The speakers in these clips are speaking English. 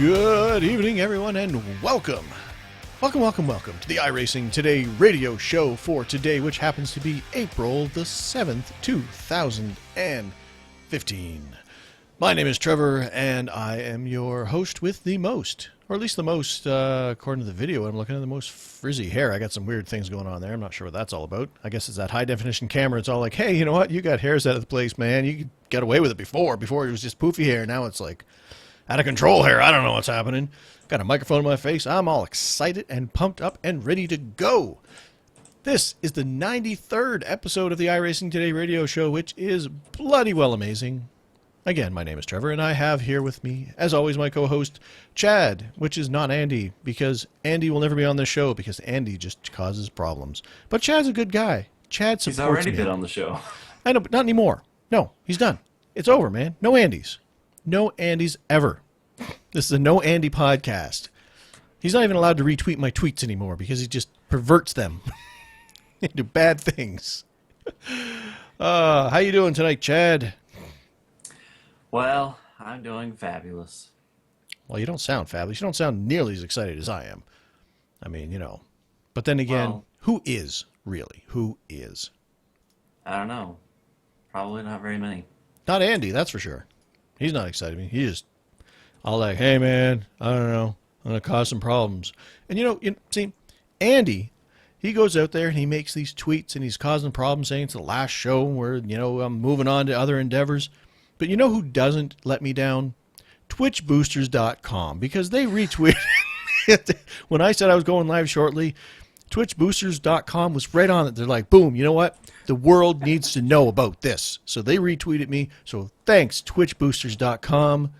Good evening, everyone, and welcome to the iRacing Today radio show for today, which happens to be April the 7th, 2015. My name is Trevor, and I am your host with the most, or at least the most, according to the video I'm looking at, the most frizzy hair. I got some weird things going on there. I'm not sure what that's all about. I guess it's that high-definition camera. It's all like, hey, you know what? You got hairs out of the place, man. You got away with it before. Before it was just poofy hair. Now it's like out of control here. I don't know what's happening. Got a microphone in my face. I'm all excited and pumped up and ready to go. This is the 93rd episode of the iRacing Today radio show, which is bloody well amazing. Again, my name is Trevor, and I have here with me, as always, my co-host, Chad, which is not Andy, because Andy will never be on this show, because Andy just causes problems. But Chad's a good guy. Chad supports me. He's already been on the show. I know, but not anymore. No, he's done. It's over, man. No Andys. No Andys ever. This is a no Andy podcast. He's not even allowed to retweet my tweets anymore because he just perverts them into bad things. How you doing tonight, Chad? Well, I'm doing fabulous. Well, you don't sound fabulous. You don't sound nearly as excited as I am. I mean, you know. But then again, well, who is, really? Who is? I don't know. Probably not very many. Not Andy, that's for sure. He's not excited. He just all like, hey, man, I don't know. I'm going to cause some problems. And, you see, Andy, he goes out there and he makes these tweets and he's causing problems saying it's the last show where, I'm moving on to other endeavors. But you know who doesn't let me down? TwitchBoosters.com, because they retweeted when I said I was going live shortly. TwitchBoosters.com was right on it. They're like, boom, you know what? The world needs to know about this. So they retweeted me. So thanks, TwitchBoosters.com.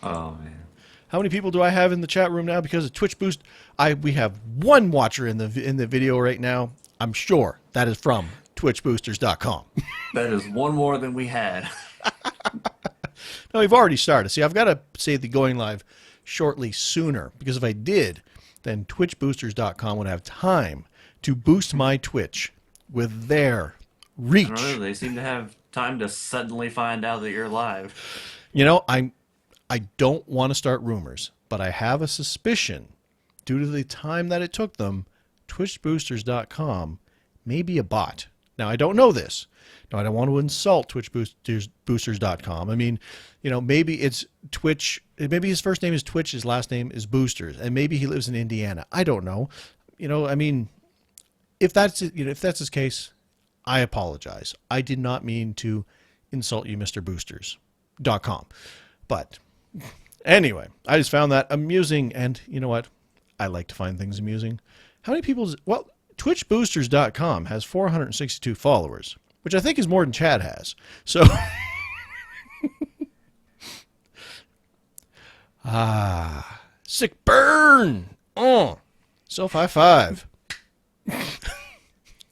Oh, man. How many people do I have in the chat room now because of Twitch Boost? We have one watcher in the video right now. I'm sure that is from TwitchBoosters.com. That is one more than we had. No, we've already started. See, I've got to say the going live shortly sooner, because if I did, then TwitchBoosters.com would have time to boost my Twitch with their reach. I don't know, they seem to have time to suddenly find out that you're live. I don't want to start rumors, but I have a suspicion, due to the time that it took them, TwitchBoosters.com may be a bot. Now, I don't know this. Now, I don't want to insult TwitchBoosters.com. I mean, maybe it's Twitch. Maybe his first name is Twitch, his last name is Boosters, and maybe he lives in Indiana. I don't know. I mean, if that's his case, I apologize. I did not mean to insult you, Mr. Boosters.com. But anyway, I just found that amusing, and you know what? I like to find things amusing. How many people? Well, TwitchBoosters.com has 462 followers, which I think is more than Chad has. So, sick burn. Self high five.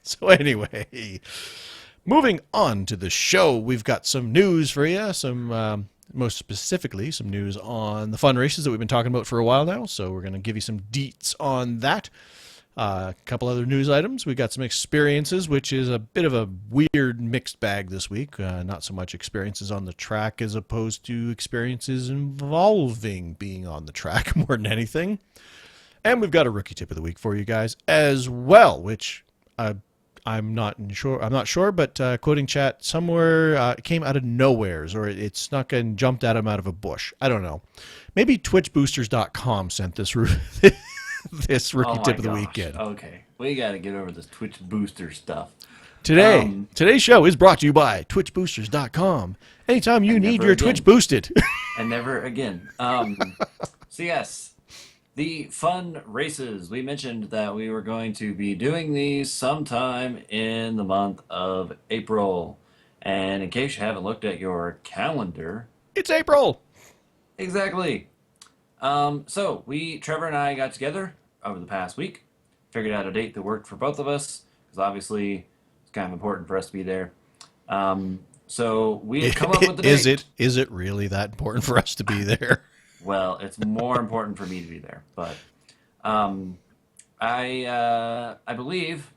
So anyway, moving on to the show, we've got some news for you. Most specifically, some news on the fun races that we've been talking about for a while now. So we're going to give you some deets on that. A couple other news items. We got some experiences, which is a bit of a weird mixed bag this week. Not so much experiences on the track as opposed to experiences involving being on the track more than anything. And we've got a rookie tip of the week for you guys as well, which I'm not sure, but quoting chat, somewhere it came out of nowheres, or it snuck and jumped at him out of a bush. I don't know. Maybe TwitchBoosters.com sent this this rookie tip of the weekend. Okay, we got to get over this Twitch Booster stuff. Today's show is brought to you by TwitchBoosters.com. Anytime you need your Twitch boosted. And never again. So yes, the fun races. We mentioned that we were going to be doing these sometime in the month of April. And in case you haven't looked at your calendar, It's April. Exactly. So Trevor and I got together over the past week, figured out a date that worked for both of us, because obviously it's kind of important for us to be there. So we had come up with the Is date. it really that important for us to be there? Well, it's more important for me to be there, but um, I believe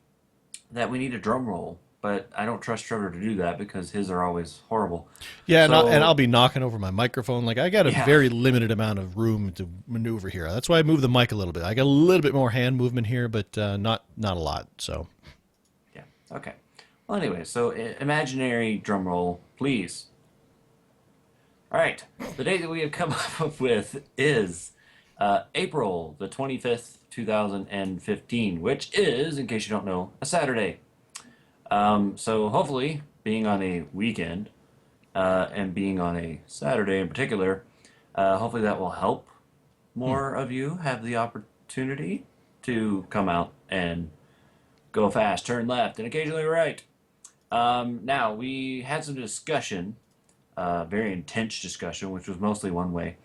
that we need a drum roll, but I don't trust Trevor to do that because his are always horrible. Yeah, and I'll So be knocking over my microphone. Like I got a yeah, very limited amount of room to maneuver here. That's why I moved the mic a little bit. I got a little bit more hand movement here, but not a lot. So yeah, okay. Well, anyway, so imaginary drum roll, please. All right. The date that we have come up with is April the 25th, 2015, which is, in case you don't know, a Saturday. So hopefully, being on a weekend and being on a Saturday in particular, hopefully that will help more of you have the opportunity to come out and go fast, turn left, and occasionally right. Now, we had some discussion, very intense discussion, which was mostly one way,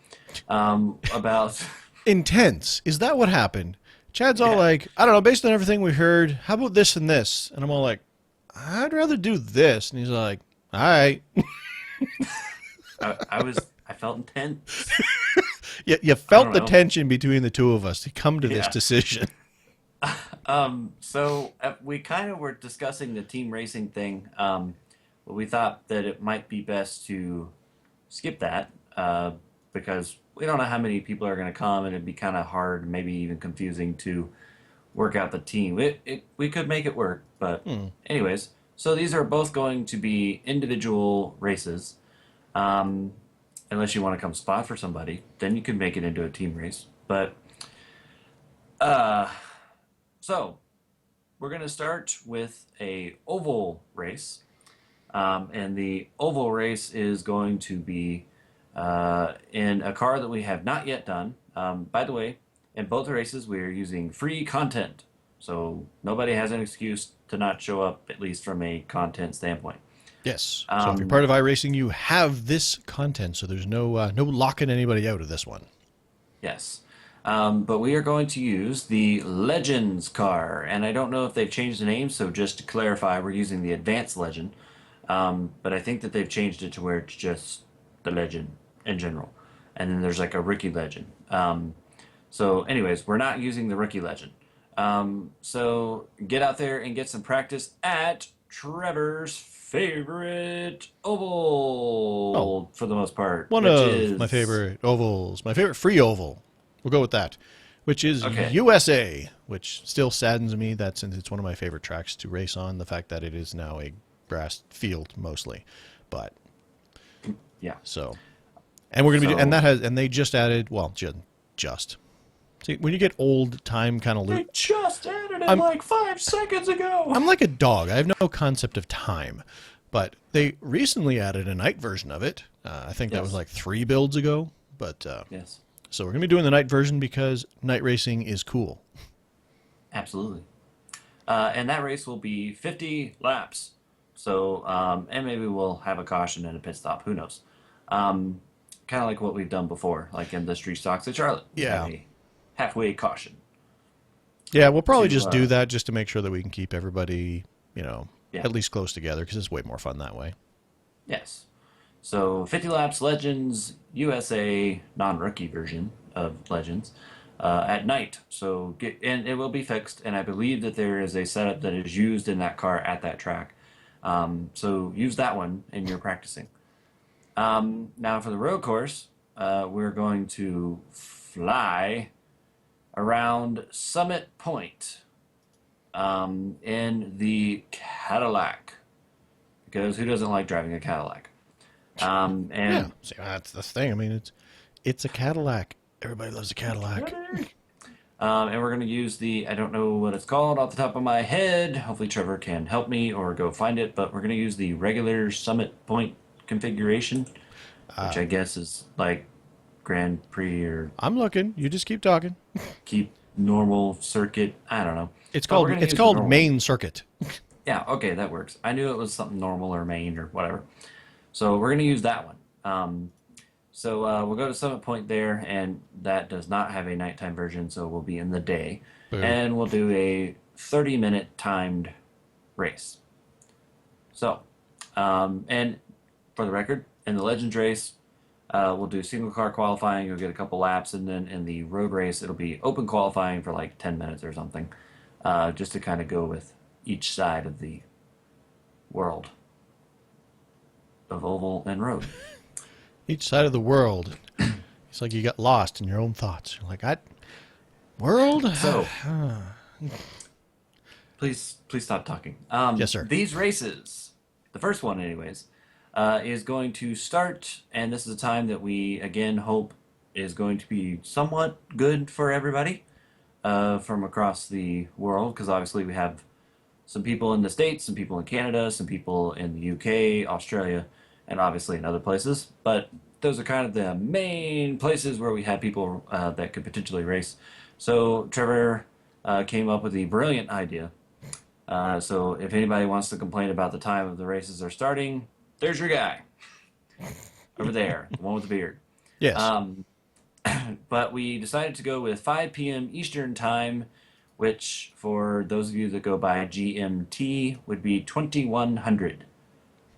about, intense. Is that what happened? Chad's all yeah, like, I don't know, based on everything we heard, how about this and this? And I'm all like, I'd rather do this. And he's like, all right. I felt intense. You I felt don't the know. tension between the two of us to come to this Yeah. decision. We kind of were discussing the team racing thing, but we thought that it might be best to skip that because we don't know how many people are going to come, and it'd be kind of hard, maybe even confusing to work out the team. We could make it work, but anyways, so these are both going to be individual races. Um, Unless you want to come spot for somebody, then you can make it into a team race. But uh, so we're going to start with a oval race, and the oval race is going to be in a car that we have not yet done. By the way, in both races, we are using free content, so nobody has an excuse to not show up, at least from a content standpoint. Yes. So if you're Um, part of iRacing, you have this content, so there's no locking anybody out of this one. yes. But we are going to use the Legends car, and I don't know if they've changed the name, so just to clarify, we're using the Advanced Legend. But I think that they've changed it to where it's just the Legend in general. And then there's like a Rookie Legend. Anyways, we're not using the Rookie Legend. So get out there and get some practice at Trevor's favorite Oh, oval for the most part, one which of my is favorite ovals, my favorite free oval. We'll go with that, which is okay. USA, which still saddens me that since it's one of my favorite tracks to race on, the fact that it is now a grass field mostly. But Yeah. so, and we're gonna be, and So they just added, well, just see when you get old time kind of they loop. just added it I'm like 5 seconds ago. I'm like a dog. I have no concept of time, but they recently added a night version of it. I think that was Yes. like 3 builds ago. But Yes. so we're gonna be doing the night version because night racing is cool. Absolutely. And that race will be 50 laps. So, and maybe we'll have a caution and a pit stop. Who knows? Um, Kind of like what we've done before, like in the Street Stocks at Charlotte. We have Yeah, a halfway caution yeah. We'll probably to, just do that just to make sure that we can keep everybody, yeah, at least close together because it's way more fun that way. yes. So 50 laps Legends USA non-rookie version of Legends at night. So and it will be fixed, and I believe that there is a setup that is used in that car at that track. So use that one in your practicing. Now for the road course, we're going to fly around Summit Point in the Cadillac, because who doesn't like driving a Cadillac? Yeah, And see, that's the thing. I mean, it's a Cadillac. Everybody loves a Cadillac. and we're going to use I don't know what it's called off the top of my head. Hopefully Trevor can help me or go find it, but we're going to use the regular Summit Point configuration, which I guess is like Grand Prix or I'm looking. You just keep talking. keep normal circuit. I don't know. It's But we're called going to it's use the called normal one. main circuit. Yeah, okay, that works. I knew it was something normal or main or whatever. So we're going to use that one. So we'll go to Summit Point there, and that does not have a nighttime version, so we'll be in the day. Boo. And we'll do a 30-minute timed race. So, and for the record, in the Legends race, we'll do single car qualifying. You'll get a couple laps, and then in the road race, it'll be open qualifying for like 10 minutes or something, just to kind of go with each side of the world of oval and road. Each side of the world. It's like you got lost in your own thoughts. You're like, world? So, please stop talking. Yes, sir. These races, the first one, anyways, is going to start, and this is a time that we again hope is going to be somewhat good for everybody from across the world, because obviously we have some people in the States, some people in Canada, some people in the UK, Australia, and obviously in other places. But those are kind of the main places where we have people that could potentially race. So Trevor came up with the brilliant idea. So if anybody wants to complain about the time of the races are starting, there's your guy. Over there, the one with the beard. Yes. But we decided to go with 5 p.m. Eastern Time, which for those of you that go by GMT would be 2100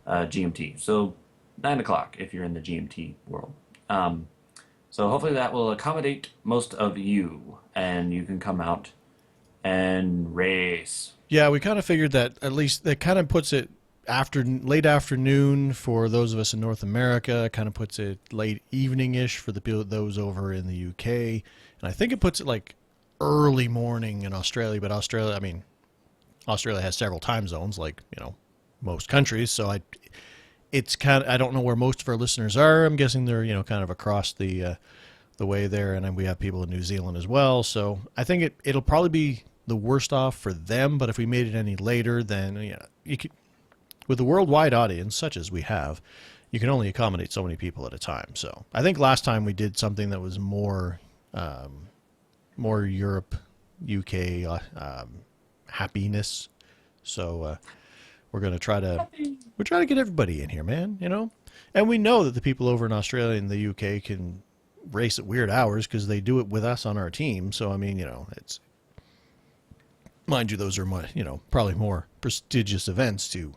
GMT. So 9 o'clock if you're in the GMT world. So hopefully that will accommodate most of you, and you can come out and race. Yeah, we kind of figured that at least that kind of puts it after late afternoon for those of us in North America. Kind of puts it late evening-ish for the people those over in the UK, and I think it puts it like early morning in Australia. But Australia, I mean, Australia has several time zones, like most countries. So it's kind of, I don't know where most of our listeners are. I'm guessing they're kind of across the way there, and then we have people in New Zealand as well. So I think it'll probably be the worst off for them. But if we made it any later, then you could, with a worldwide audience such as we have, you can only accommodate so many people at a time. So I think last time we did something that was more Europe, UK happiness. So we're going to try to get everybody in here, man. And we know that the people over in Australia and the UK can race at weird hours because they do it with us on our team. So I mean, it's, mind you, those are probably more prestigious events to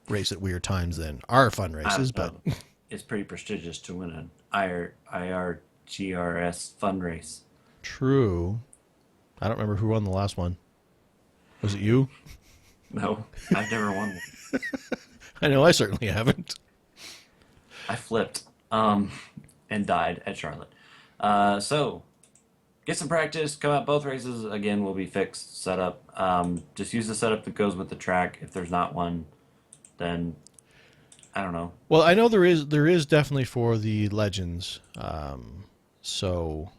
race at weird times than our fun races. But it's pretty prestigious to win an IRGRS fun race. True. I don't remember who won the last one. Was it you? No, I've never won one. I know I certainly haven't. I flipped and died at Charlotte. So get some practice. Come out both races. Again, will be fixed setup. Just use the setup that goes with the track. If there's not one, then I don't know. Well, I know there is definitely for the Legends. So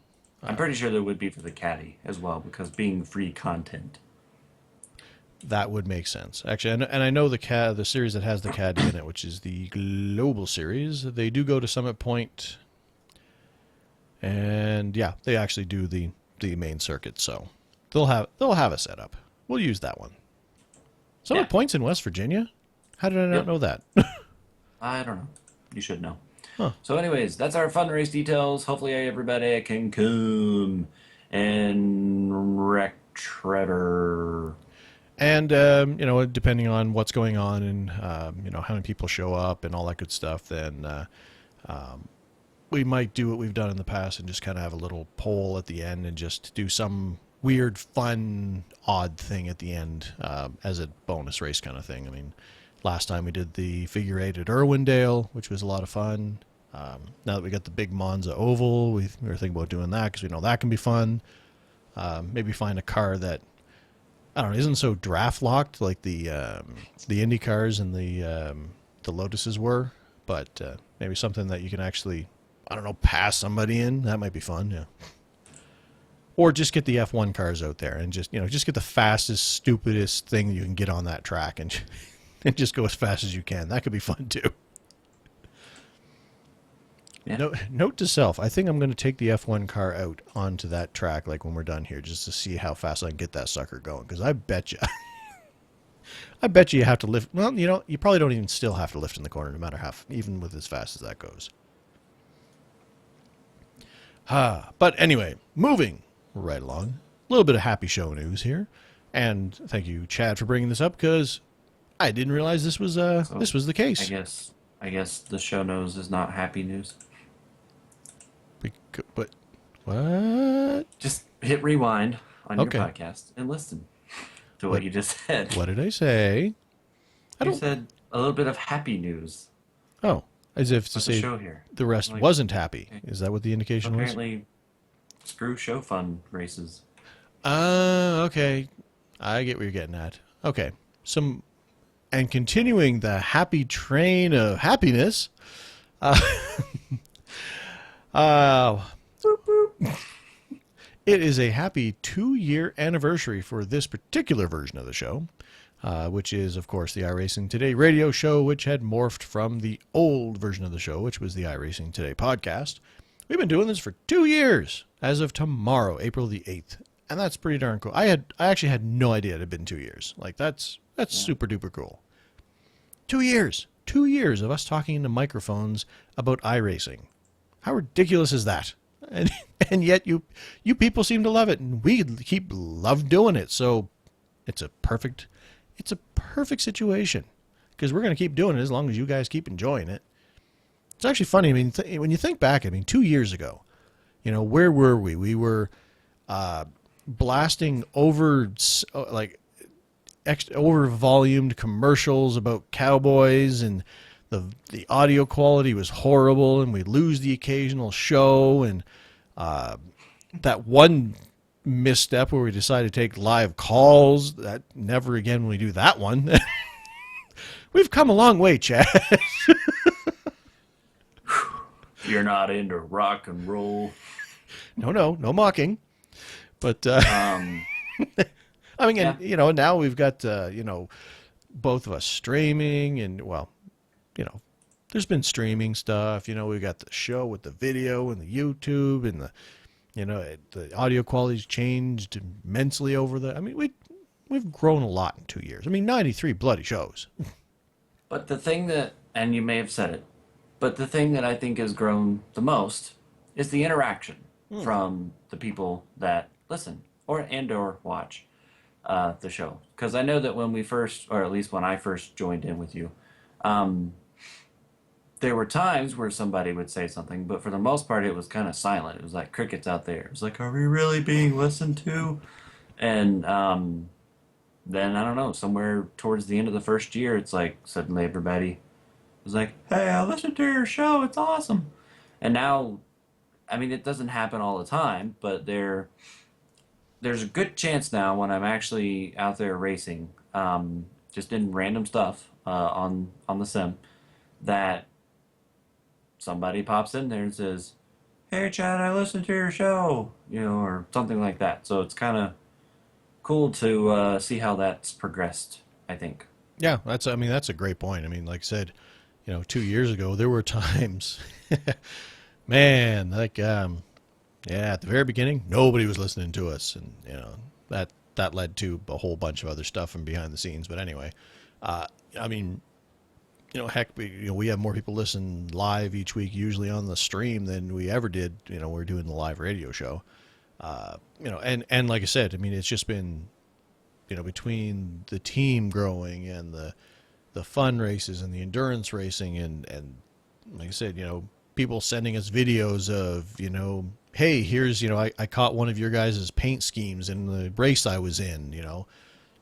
I'm pretty sure there would be for the caddy as well, because being free content. That would make sense, actually. And I know the series that has the caddy in it, which is the Global Series, they do go to Summit Point, and yeah, they actually do the main circuit. So they'll have a setup. We'll use that one. Summit Point's in West Virginia. How did I not know that? I don't know. You should know. Huh. So anyways, that's our fun race details. Hopefully everybody can come and wreck Trevor. And depending on what's going on and how many people show up and all that good stuff, then we might do what we've done in the past and just kind of have a little poll at the end and just do some weird, fun, odd thing at the end as a bonus race kind of thing. I mean, last time we did the figure eight at Irwindale, which was a lot of fun. Now that we got the big Monza Oval, we were thinking about doing that because we know that can be fun. Maybe find a car that, I don't know, isn't so draft locked like the Indy cars and the Lotuses were, but maybe something that you can actually, I don't know, pass somebody in. That might be fun, yeah. Or just get the F1 cars out there and just get the fastest, stupidest thing you can get on that track and just go as fast as you can. That could be fun too. Yeah. Note to self, I think I'm going to take the F1 car out onto that track like when we're done here just to see how fast I can get that sucker going, because I bet you you have to lift. Well, you probably don't even still have to lift in the corner no matter how, even with as fast as that goes. But anyway, moving right along. A little bit of happy show news here. And thank you, Chad, for bringing this up because I didn't realize So this was the I case. guess I guess the show knows is not happy news. But what? Just hit rewind on your Okay. podcast and listen to what What you just said. what did I say? I You don't. said a little bit of happy news Oh, as if to about the say show here. the rest Like, wasn't happy. okay. Is that what the So indication was? apparently, screw show fun races. Okay. I get what you're getting at. Okay. Some and continuing the happy train of happiness. Uh, uh, it is a happy 2-year anniversary for this particular version of the show, which is, of course, the iRacing Today radio show, which had morphed from the old version of the show, which was the iRacing Today podcast. We've been doing this for 2 years as of tomorrow, April the 8th. And that's pretty darn cool. I actually had no idea it had been 2 years. Like that's Yeah. super duper cool. 2 years. 2 years of us talking into microphones about iRacing. How ridiculous is that? And and yet you people seem to love it, and we love doing it. So it's a perfect situation because we're going to keep doing it as long as you guys keep enjoying it. It's actually funny. I mean, when you think back, I mean, 2 years ago, where were we? We were blasting over like over volumed commercials about cowboys, and the audio quality was horrible, and we lose the occasional show, and that one misstep where we decided to take live calls, that never again will we do that one. We've come a long way, Chad. You're not into rock and roll. No mocking, but Um, I mean, yeah. and now we've got both of us streaming, and there's been streaming stuff. We've got the show with the video and the YouTube, and the audio quality's changed immensely over the. I mean, we've grown a lot in 2 years. I mean, 93 bloody shows. But the thing that, and you may have said it, but the thing that I think has grown the most is the interaction from the people that listen or watch the show. Because I know that when we first, or at least when I first joined in with you, um, there were times where somebody would say something, but for the most part, it was kind of silent. It was like crickets out there. It was like, are we really being listened to? And then I don't know, somewhere towards the end of the first year, it's like suddenly everybody was like, "Hey, I listened to your show. It's awesome." And now, I mean, it doesn't happen all the time, but there's a good chance now when I'm actually out there racing, just in random stuff on the sim, that somebody pops in there and says, "Hey, Chad, I listened to your show," or something like that. So it's kind of cool to see how that's progressed, I think. Yeah, that's a great point. I mean, like I said, 2 years ago there were times, man, like yeah, at the very beginning nobody was listening to us, and that led to a whole bunch of other stuff from behind the scenes. But anyway, I mean, heck, we have more people listen live each week usually on the stream than we ever did. We're doing the live radio show. And like I said, I mean, it's just been, between the team growing and the fun races and the endurance racing, and like I said, people sending us videos of, hey, here's, I caught one of your guys' paint schemes in the race I was in,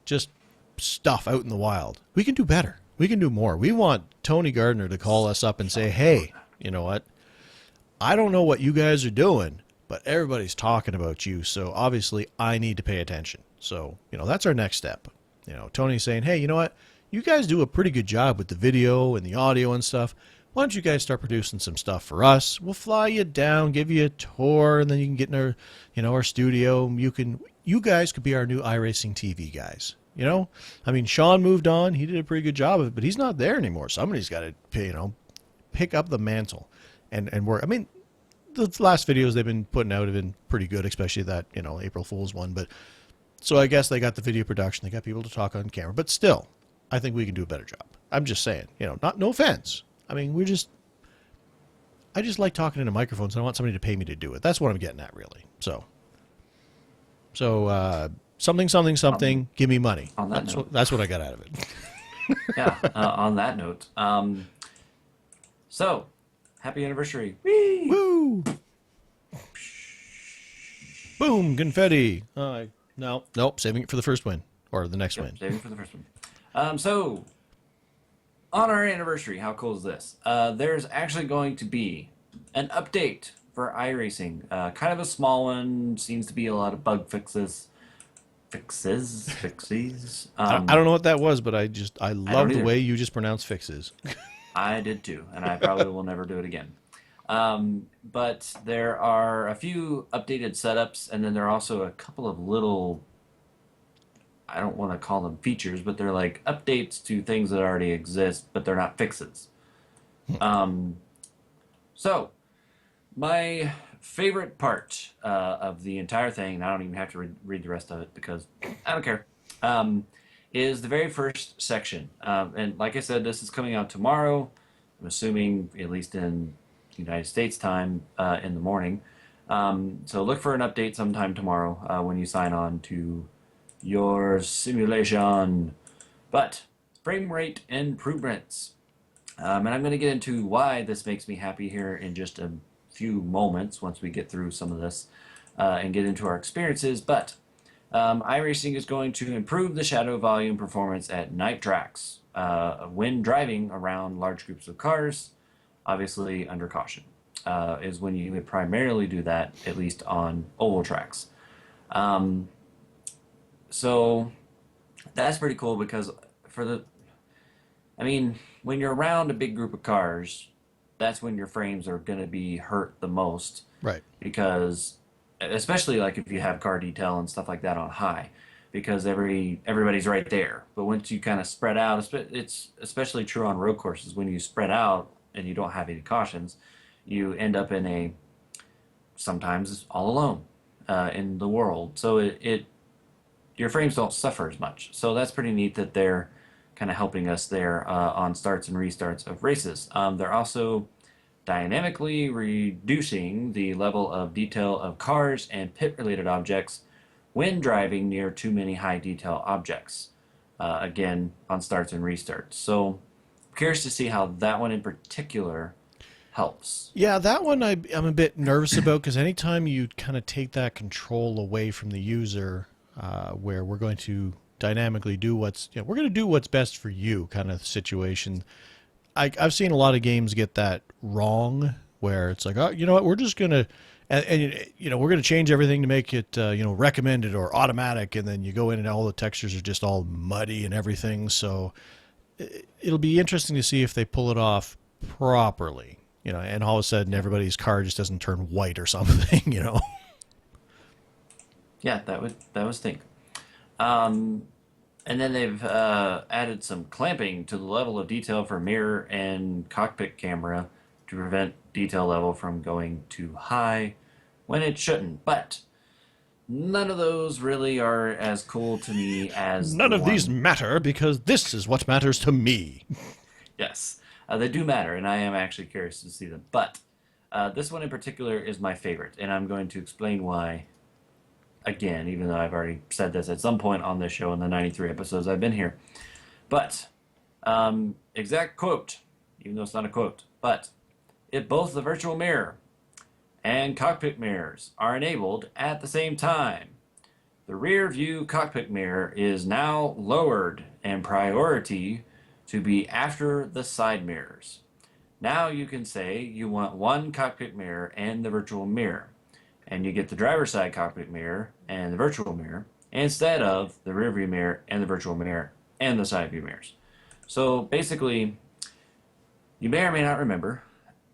just stuff out in the wild. We can do better. We can do more. We want Tony Gardner to call us up and say, hey, you know what? I don't know what you guys are doing, but everybody's talking about you, so obviously I need to pay attention. So, that's our next step. Tony's saying, hey, you know what? You guys do a pretty good job with the video and the audio and stuff. Why don't you guys start producing some stuff for us? We'll fly you down, give you a tour, and then you can get in our, our studio. You guys could be our new iRacing TV guys. I mean, Sean moved on. He did a pretty good job of it, but he's not there anymore. Somebody's got to, pick up the mantle and work. I mean, the last videos they've been putting out have been pretty good, especially that, April Fool's one. But so I guess they got the video production. They got people to talk on camera, but still, I think we can do a better job. I'm just saying, no offense. I mean, I just like talking into microphones. And I want somebody to pay me to do it. That's what I'm getting at, really. So something, something, Um, something. Give me money. on that note, That's what I got out of it. yeah. On that note, so happy anniversary! Whee! Woo! Boom! Confetti. No, nope. Saving it for the first win or the next Yep, win. saving for the first one. So on our anniversary, how cool is this? There's actually going to be an update for iRacing. Kind of a small one. Seems to be a lot of bug fixes. Fixes. I don't know what that was, but I I don't love the either. way you just pronounce fixes. I did too, and I probably will never do it again. But there are a few updated setups, and then there are also a couple of little, I don't want to call them features, but they're like updates to things that already exist, but they're not fixes. Um, so, my favorite part of the entire thing, and I don't even have to read the rest of it because I don't care, um, is the very first section. And like I said, this is coming out tomorrow. I'm assuming, at least in United States time, in the morning. So look for an update sometime tomorrow when you sign on to your simulation. But frame rate improvements. And I'm going to get into why this makes me happy here in just a few moments once we get through some of this and get into our experiences. But iRacing is going to improve the shadow volume performance at night tracks when driving around large groups of cars, obviously under caution, is when you would primarily do that, at least on oval tracks. Um, so that's pretty cool because for the I mean, when you're around a big group of cars, that's when your frames are going to be hurt the most Right. because, especially like if you have car detail and stuff like that on high, because everybody's right there. But once you kind of spread out, it's especially true on road courses. When you spread out and you don't have any cautions, you end up in a sometimes all alone in the world. So it your frames don't suffer as much. So that's pretty neat that they're kind of helping us there on starts and restarts of races. They're also dynamically reducing the level of detail of cars and pit related objects when driving near too many high detail objects. Again, on starts and restarts. So, I'm curious to see how that one in particular helps. Yeah, that one I'm a bit nervous about because anytime you kind of take that control away from the user, where we're going to dynamically do we're going to do what's best for you kind of situation. I've seen a lot of games get that wrong, where it's like, oh, you know what, we're just gonna, and we're gonna change everything to make it, recommended or automatic, and then you go in and all the textures are just all muddy and everything. So it'll be interesting to see if they pull it off properly. And all of a sudden Yeah, everybody's car just doesn't turn white or something. yeah, that would stink. Um, And then they've added some clamping to the level of detail for mirror and cockpit camera to prevent detail level from going too high when it shouldn't. But none of those really are as cool to me as None the of these one. matter because this is what matters to me. Yes, they do matter, and I am actually curious to see them. But this one in particular is my favorite, and I'm going to explain why again, even though I've already said this at some point on this show in the 93 episodes I've been here. But, exact quote, even though it's not a quote, but if both the virtual mirror and cockpit mirrors are enabled at the same time, the rear view cockpit mirror is now lowered in priority to be after the side mirrors. Now you can say you want one cockpit mirror and the virtual mirror, and you get the driver's side cockpit mirror and the virtual mirror instead of the rear view mirror and the virtual mirror and the side view mirrors. So basically, you may or may not remember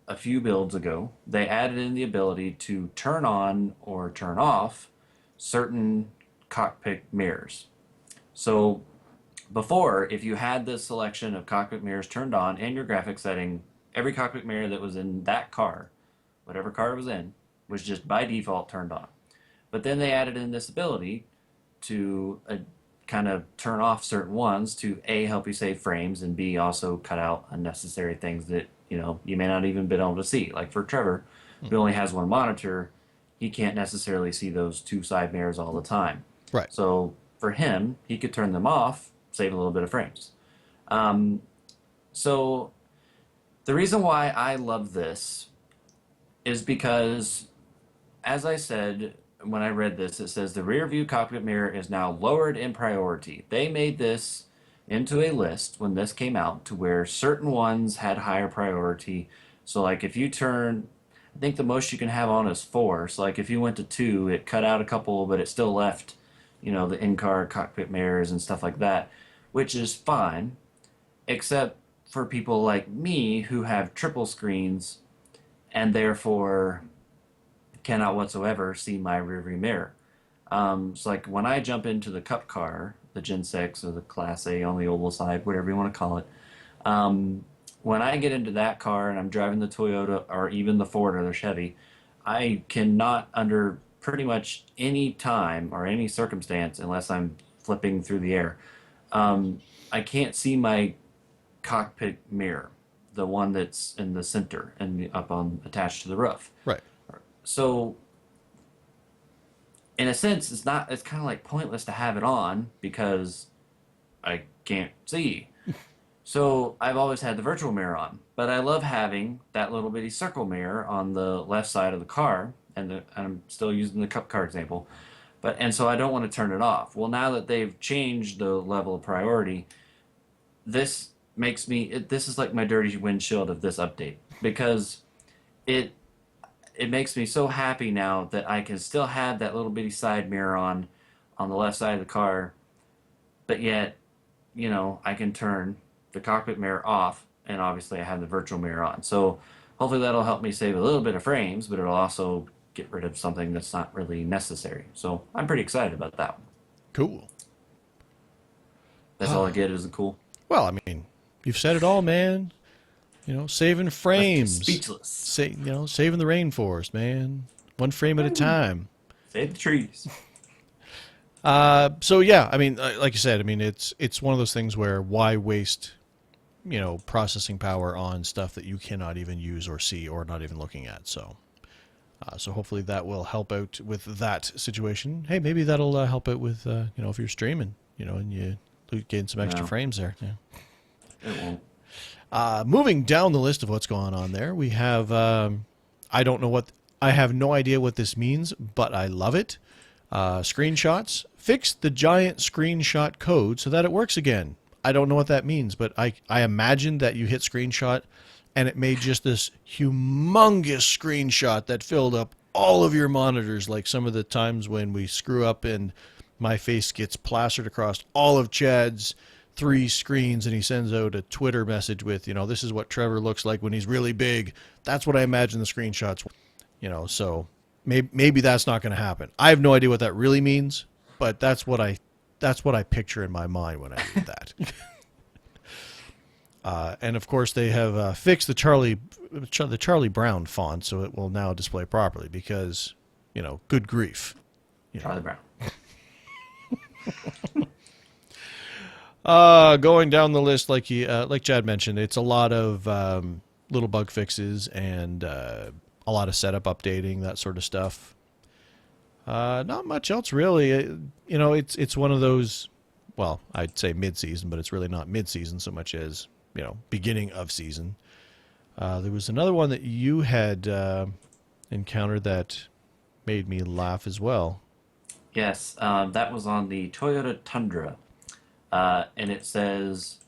a few builds ago, they added in the ability to turn on or turn off certain cockpit mirrors. So before, if you had this selection of cockpit mirrors turned on in your graphics setting, every cockpit mirror that was in that car, whatever car it was in, was just by default turned on. But then they added in this ability to kind of turn off certain ones to A, help you save frames, and B, also cut out unnecessary things that you may not even been able to see. Like for Trevor, who only has one monitor, he can't necessarily see those two side mirrors all the time. Right. So for him, he could turn them off, save a little bit of frames. Um, so the reason why I love this is because, as I said when I read this, it says the rear view cockpit mirror is now lowered in priority. They made this into a list when this came out to where certain ones had higher priority. So, like if you turn, I think the most you can have on is four. So, like if you went to two, it cut out a couple, but it still left, the in car cockpit mirrors and stuff like that, which is fine, except for people like me who have triple screens and therefore cannot whatsoever see my rearview mirror. So like when I jump into the Cup car, the Gen 6 or the Class A on the oval side, whatever you want to call it, when I get into that car and I'm driving the Toyota or even the Ford or the Chevy, I cannot under pretty much any time or any circumstance, unless I'm flipping through the air, I can't see my cockpit mirror, the one that's in the center and up on attached to the roof. Right. So in a sense, it's kind of like pointless to have it on because I can't see. So I've always had the virtual mirror on, but I love having that little bitty circle mirror on the left side of the car, and I'm still using the Cup car example, and so I don't want to turn it off. Well, now that they've changed the level of priority, this this is like my dirty windshield of this update, because it it makes me so happy now that I can still have that little bitty side mirror on the left side of the car, but yet, I can turn the cockpit mirror off, and obviously I have the virtual mirror on. So hopefully that'll help me save a little bit of frames, but it'll also get rid of something that's not really necessary. So I'm pretty excited about that one. Cool. That's all I get is a cool. Well, I mean, you've said it all, man. Saving frames. Speechless. Saving the rainforest, man. One frame at a time. Save the trees. So yeah, I mean, like you said, I mean, it's one of those things where why waste, processing power on stuff that you cannot even use or see or not even looking at. So, so hopefully that will help out with that situation. Hey, maybe that'll help out with, if you're streaming, and you gain some extra No, frames there. Yeah. it won't. Moving down the list of what's going on there, we have, I have no idea what this means, but I love it. Screenshots. Fix the giant screenshot code so that it works again. I don't know what that means, but I imagined that you hit screenshot and it made just this humongous screenshot that filled up all of your monitors, like some of the times when we screw up and my face gets plastered across all of Chad's 3 screens and he sends out a Twitter message with, this is what Trevor looks like when he's really big. That's what I imagine the screenshots, so maybe that's not going to happen. I have no idea what that really means, but that's what I picture in my mind when I read that. And of course they have fixed the Charlie Brown font, so it will now display properly because, good grief. Charlie Brown. Going down the list, like Chad mentioned, it's a lot of little bug fixes and a lot of setup updating, that sort of stuff. Not much else really. It's one of those. Well, I'd say mid-season, but it's really not mid-season so much as beginning of season. There was another one that you had encountered that made me laugh as well. Yes, that was on the Toyota Tundra. And it says,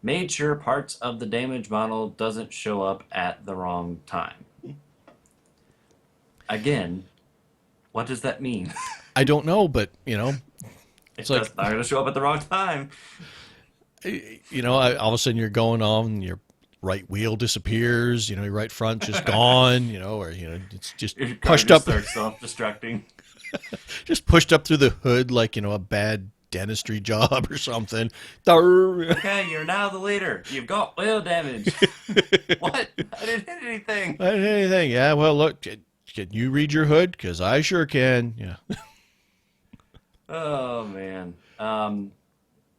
made sure parts of the damaged model doesn't show up at the wrong time. Again, what does that mean? I don't know, but It's like just not going to show up at the wrong time. all of a sudden you're going on and your right wheel disappears, your right front just gone, or it's just Your car pushed just up, starts self-destructing. just pushed up through the hood like a bad dentistry job or something. Okay, you're now the leader. You've got wheel damage. What? I didn't hit anything. I didn't hit anything. Yeah, well, look, can you read your hood? Because I sure can. Yeah. Oh man.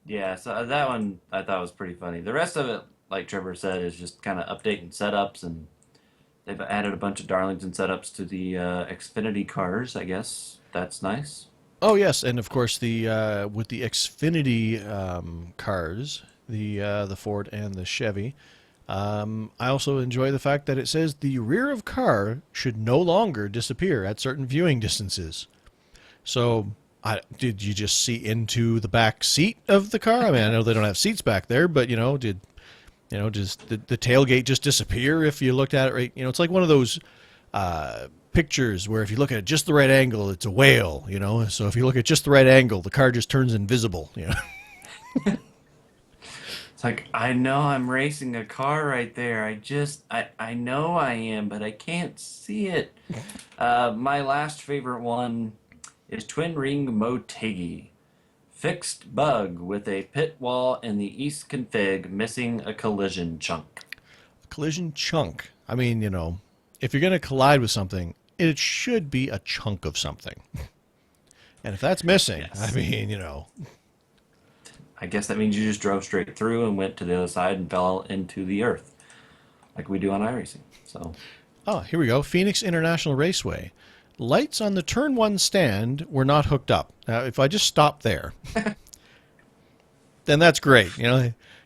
Yeah. So that one I thought was pretty funny. The rest of it, like Trevor said, is just kind of updating setups, and they've added a bunch of Darlington setups to the Xfinity cars. I guess that's nice. Oh yes, and of course the with the Xfinity cars, the Ford and the Chevy. I also enjoy the fact that it says the rear of car should no longer disappear at certain viewing distances. So, did you just see into the back seat of the car? I mean, I know they don't have seats back there, but did just the tailgate just disappear if you looked at it right? It's like one of those pictures where if you look at it just the right angle, it's a whale. So if you look at just the right angle, the car just turns invisible. It's like, I know I'm racing a car right there. I know I am, but I can't see it. My last favorite one is Twin Ring Motegi. Fixed bug with a pit wall in the east config missing a collision chunk. Collision chunk. I mean, if you're going to collide with something, it should be a chunk of something. And if that's missing, I Yes. mean, I guess that means you just drove straight through and went to the other side and fell into the earth, like we do on iRacing. So, oh, here we go. Phoenix International Raceway. Lights on the turn one stand were not hooked up. Now, if I just stop there, then that's great.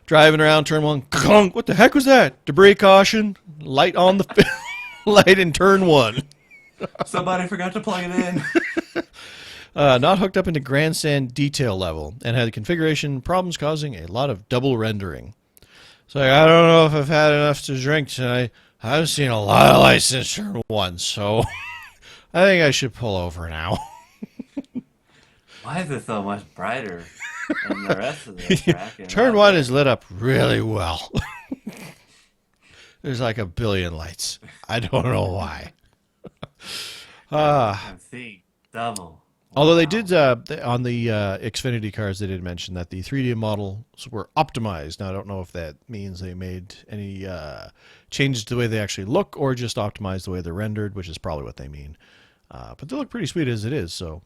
Driving around turn one, clunk, what the heck was that? Debris caution, light on the light in turn one. somebody forgot to plug it in. Not hooked up into grandstand detail level and had configuration problems causing a lot of double rendering. So I don't know if I've had enough to drink tonight. I've seen a lot of lights since turn one, so I think I should pull over now. Why is it so much brighter than the rest of the track? And Turn not one there? is lit up really well. There's like a billion lights. I don't know why. I'm seeing double. Although they Wow. did, on the Xfinity cars, they did mention that the 3D models were optimized. Now, I don't know if that means they made any changes to the way they actually look or just optimized the way they're rendered, which is probably what they mean. But they look pretty sweet as it is, so,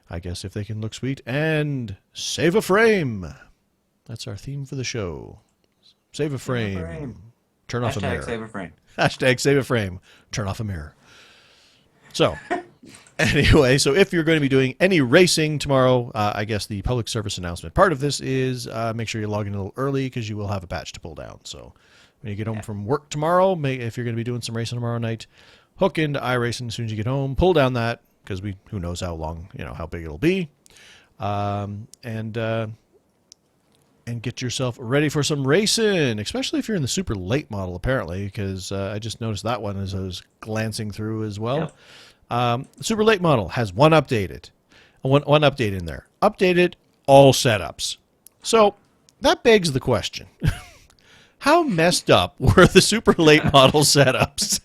I guess if they can look sweet and save a frame. That's our theme for the show. Save a frame. frame. Turn off a Hashtag mirror. save a frame. Hashtag save a frame. Turn off a mirror. So, anyway, so if you're going to be doing any racing tomorrow, I guess the public service announcement part of this is make sure you log in a little early because you will have a patch to pull down. So, when you get home from work tomorrow, if you're going to be doing some racing tomorrow night, hook into iRacing as soon as you get home, pull down that because who knows how long, how big it'll be, and get yourself ready for some racing, especially if you're in the super late model, apparently, because I just noticed that one as I was glancing through as well. Yep. The super late model has one update in there. Updated all setups. So that begs the question. How messed up were the super late model setups?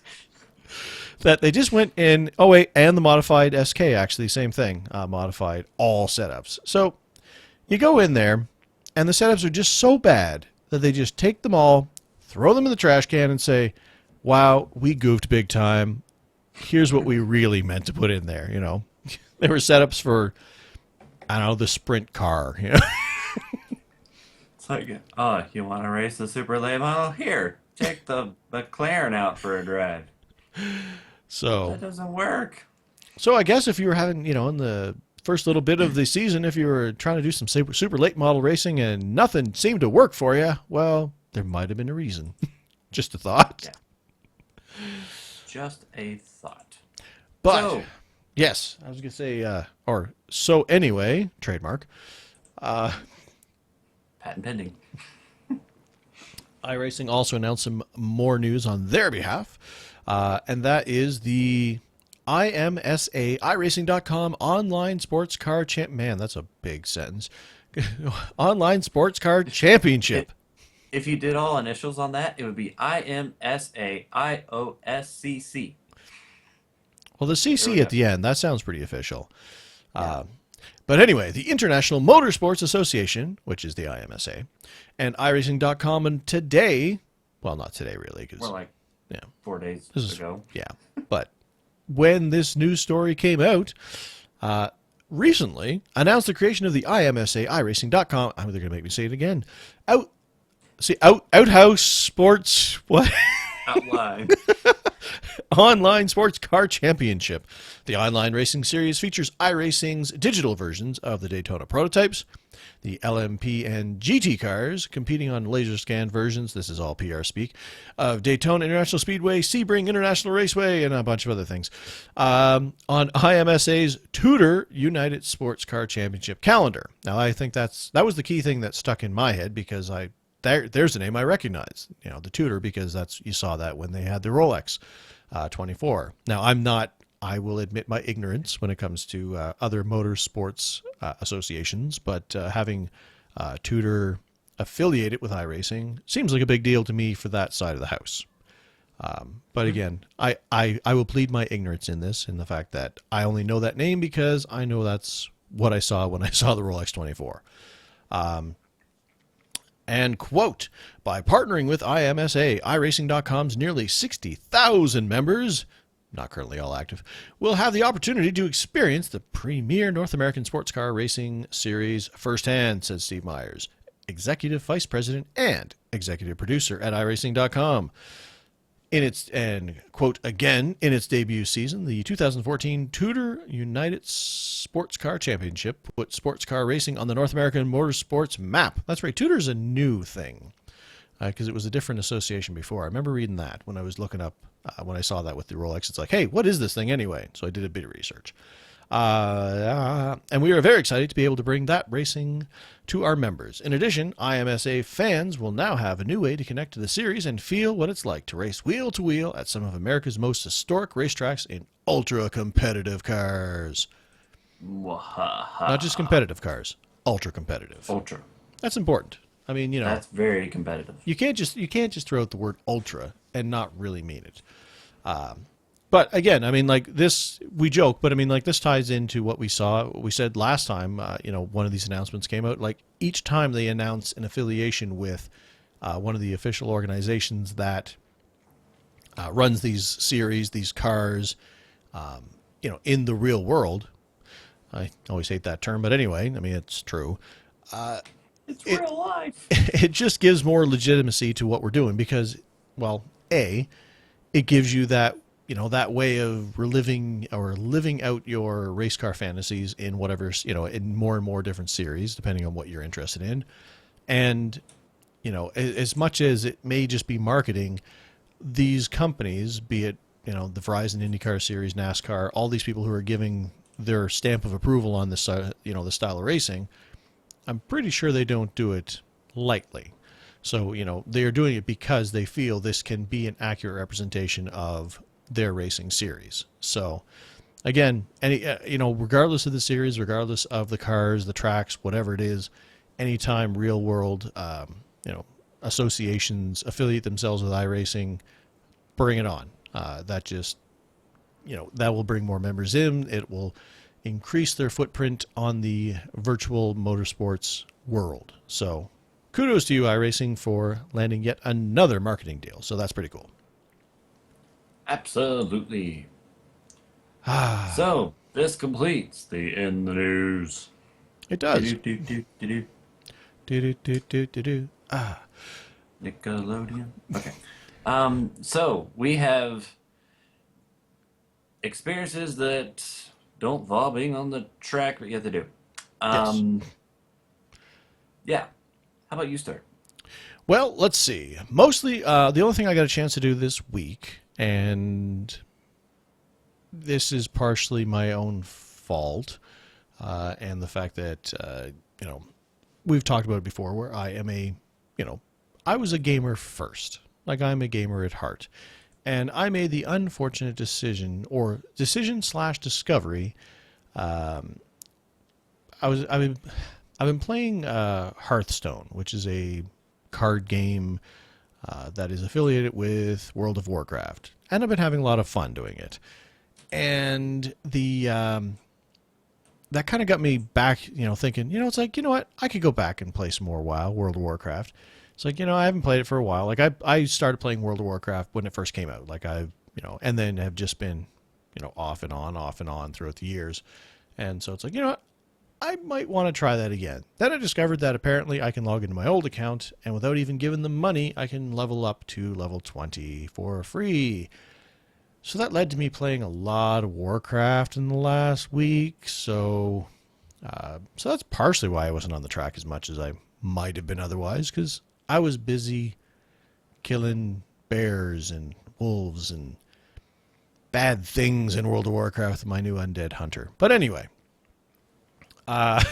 That they just went in, oh wait, and the modified SK, actually, same thing, modified all setups. So you go in there, and the setups are just so bad that they just take them all, throw them in the trash can, and say, wow, we goofed big time. Here's what we really meant to put in there, They were setups for, I don't know, the sprint car, It's like, oh, you want to race the super late model? Here, take the McLaren out for a drive. So That doesn't work. So I guess if you were having, in the first little bit of the season, if you were trying to do some super late model racing and nothing seemed to work for you, well, there might have been a reason. Just a thought. Yeah. Just a thought. But, So, yes, I was going to say, or so anyway, trademark. patent pending. iRacing also announced some more news on their behalf, and that is the IMSA, iRacing.com online sports car champ. Man, that's a big sentence. Online sports car championship. If you did all initials on that, it would be IMSAIOSCC. Well, the There we CC go. at the end, that sounds pretty official. But anyway, the International Motorsports Association, which is the IMSA, and iRacing.com, and today, well, not today really, We're because, like yeah, 4 days this is, ago. yeah. But when this news story came out, recently announced the creation of the IMSA, iRacing.com, they're going to make me say it again, see, Outhouse Sports, what? Outline. Online Sports Car Championship. The online racing series features iRacing's digital versions of the Daytona prototypes, the LMP and GT cars competing on laser scanned versions, this is all PR speak, of Daytona International Speedway, Sebring International Raceway, and a bunch of other things. On IMSA's Tudor United Sports Car Championship calendar. Now, I think that was the key thing that stuck in my head because there's a name I recognize, the Tudor, because you saw that when they had the Rolex 24. Now, I will admit my ignorance when it comes to other motorsports associations, but having Tudor affiliated with iRacing seems like a big deal to me for that side of the house. But again, I will plead my ignorance in the fact that I only know that name because I know that's what I saw when I saw the Rolex 24. And quote, by partnering with IMSA, iRacing.com's nearly 60,000 members, not currently all active, will have the opportunity to experience the premier North American sports car racing series firsthand, says Steve Myers, executive vice president and executive producer at iRacing.com. In its debut season, the 2014 Tudor United Sports Car Championship put sports car racing on the North American motorsports map. That's right, Tudor's a new thing because it was a different association before. I remember reading that when I was looking up, when I saw that with the Rolex. It's like, hey, what is this thing anyway? So I did a bit of research. And we are very excited to be able to bring that racing to our members. In addition, IMSA fans will now have a new way to connect to the series and feel what it's like to race wheel to wheel at some of America's most historic racetracks in ultra-competitive cars. Not just competitive cars, ultra-competitive. Ultra. That's important. I mean, that's very competitive. You can't just throw out the word ultra and not really mean it. But again, I mean, like this, we joke, but I mean, like this ties into what we said last time, one of these announcements came out. Like each time they announce an affiliation with one of the official organizations that runs these series, these cars, in the real world. I always hate that term, but anyway, I mean, it's true. It's real life. It just gives more legitimacy to what we're doing because, well, it gives you that, that way of reliving or living out your race car fantasies in whatever, in more and more different series, depending on what you're interested in. And, as much as it may just be marketing, these companies, be it, the Verizon IndyCar series, NASCAR, all these people who are giving their stamp of approval on this, the style of racing, I'm pretty sure they don't do it lightly. So, they are doing it because they feel this can be an accurate representation of their racing series. So again, regardless of the series, regardless of the cars, the tracks, whatever it is, anytime real world, associations affiliate themselves with iRacing, bring it on. That just, that will bring more members in. It will increase their footprint on the virtual motorsports world. So kudos to you, iRacing, for landing yet another marketing deal. So that's pretty cool. Absolutely. So, this completes the In the News. It does. Nickelodeon. Okay. So, we have experiences that don't involve being on the track, but you have to do. Yes. Yeah. How about you start? Well, let's see. Mostly, the only thing I got a chance to do this week, and this is partially my own fault, and the fact that, we've talked about it before, where I am I was a gamer first. Like, I'm a gamer at heart. And I made the unfortunate decision/discovery. I've been playing Hearthstone, which is a card game that is affiliated with World of Warcraft, and I've been having a lot of fun doing it. And the that kind of got me back, thinking, it's like, what, I could go back and play some more World of Warcraft. It's like, I haven't played it for a while. Like I started playing World of Warcraft when it first came out. Like and then have just been, off and on throughout the years. And so it's like, I might want to try that again. Then I discovered that apparently I can log into my old account, and without even giving them money, I can level up to level 20 for free. So that led to me playing a lot of Warcraft in the last week. So that's partially why I wasn't on the track as much as I might have been otherwise, because I was busy killing bears and wolves and bad things in World of Warcraft with my new undead hunter. But anyway, I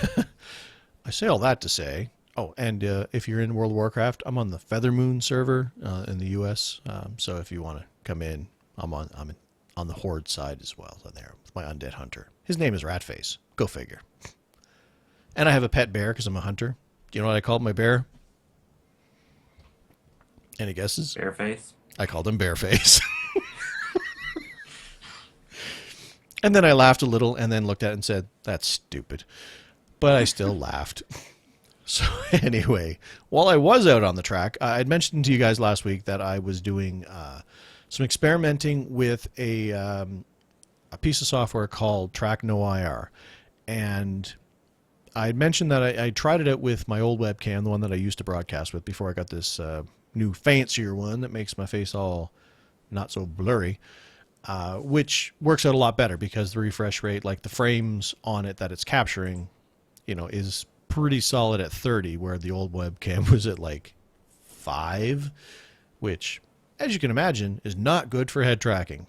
say all that to say, oh, and if you're in World of Warcraft, I'm on the Feathermoon server in the U.S. So if you want to come in, I'm on the Horde side as well. So there with my undead hunter. His name is Ratface. Go figure. And I have a pet bear because I'm a hunter. Do you know what I called my bear? Any guesses? Bareface. I called him Bearface. And then I laughed a little and then looked at it and said, that's stupid. But I still laughed. So anyway, while I was out on the track, I'd mentioned to you guys last week that I was doing some experimenting with a piece of software called Track No IR. And I had mentioned that I tried it out with my old webcam, the one that I used to broadcast with before I got this new fancier one that makes my face all not so blurry, which works out a lot better because the refresh rate, like the frames on it that it's capturing, is pretty solid at 30, where the old webcam was at like 5, which, as you can imagine, is not good for head tracking.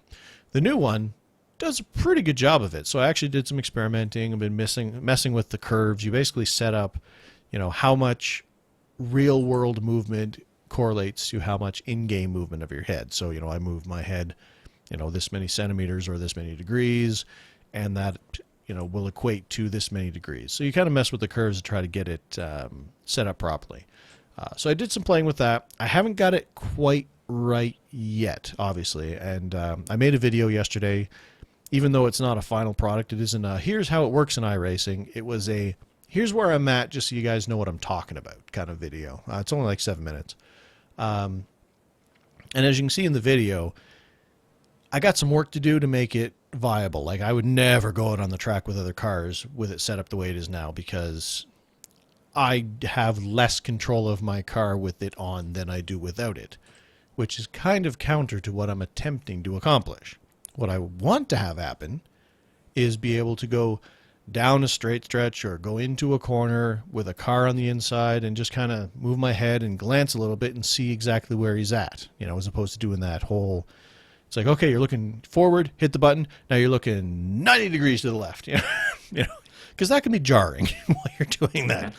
The new one does a pretty good job of it. So I actually did some experimenting. I've been messing with the curves. You basically set up, how much real world movement correlates to how much in-game movement of your head. So, I move my head, this many centimeters or this many degrees, and that, will equate to this many degrees. So you kind of mess with the curves to try to get it set up properly. So I did some playing with that. I haven't got it quite right yet, obviously. And I made a video yesterday. Even though it's not a final product, it isn't a, here's how it works in iRacing. It was a, here's where I'm at, just so you guys know what I'm talking about kind of video. It's only like 7 minutes. And as you can see in the video, I got some work to do to make it viable. Like, I would never go out on the track with other cars with it set up the way it is now, because I have less control of my car with it on than I do without it, which is kind of counter to what I'm attempting to accomplish. What I want to have happen is be able to go down a straight stretch or go into a corner with a car on the inside and just kind of move my head and glance a little bit and see exactly where he's at, as opposed to doing that whole, it's like, okay, you're looking forward, hit the button, now you're looking 90 degrees to the left, because that can be jarring while you're doing that.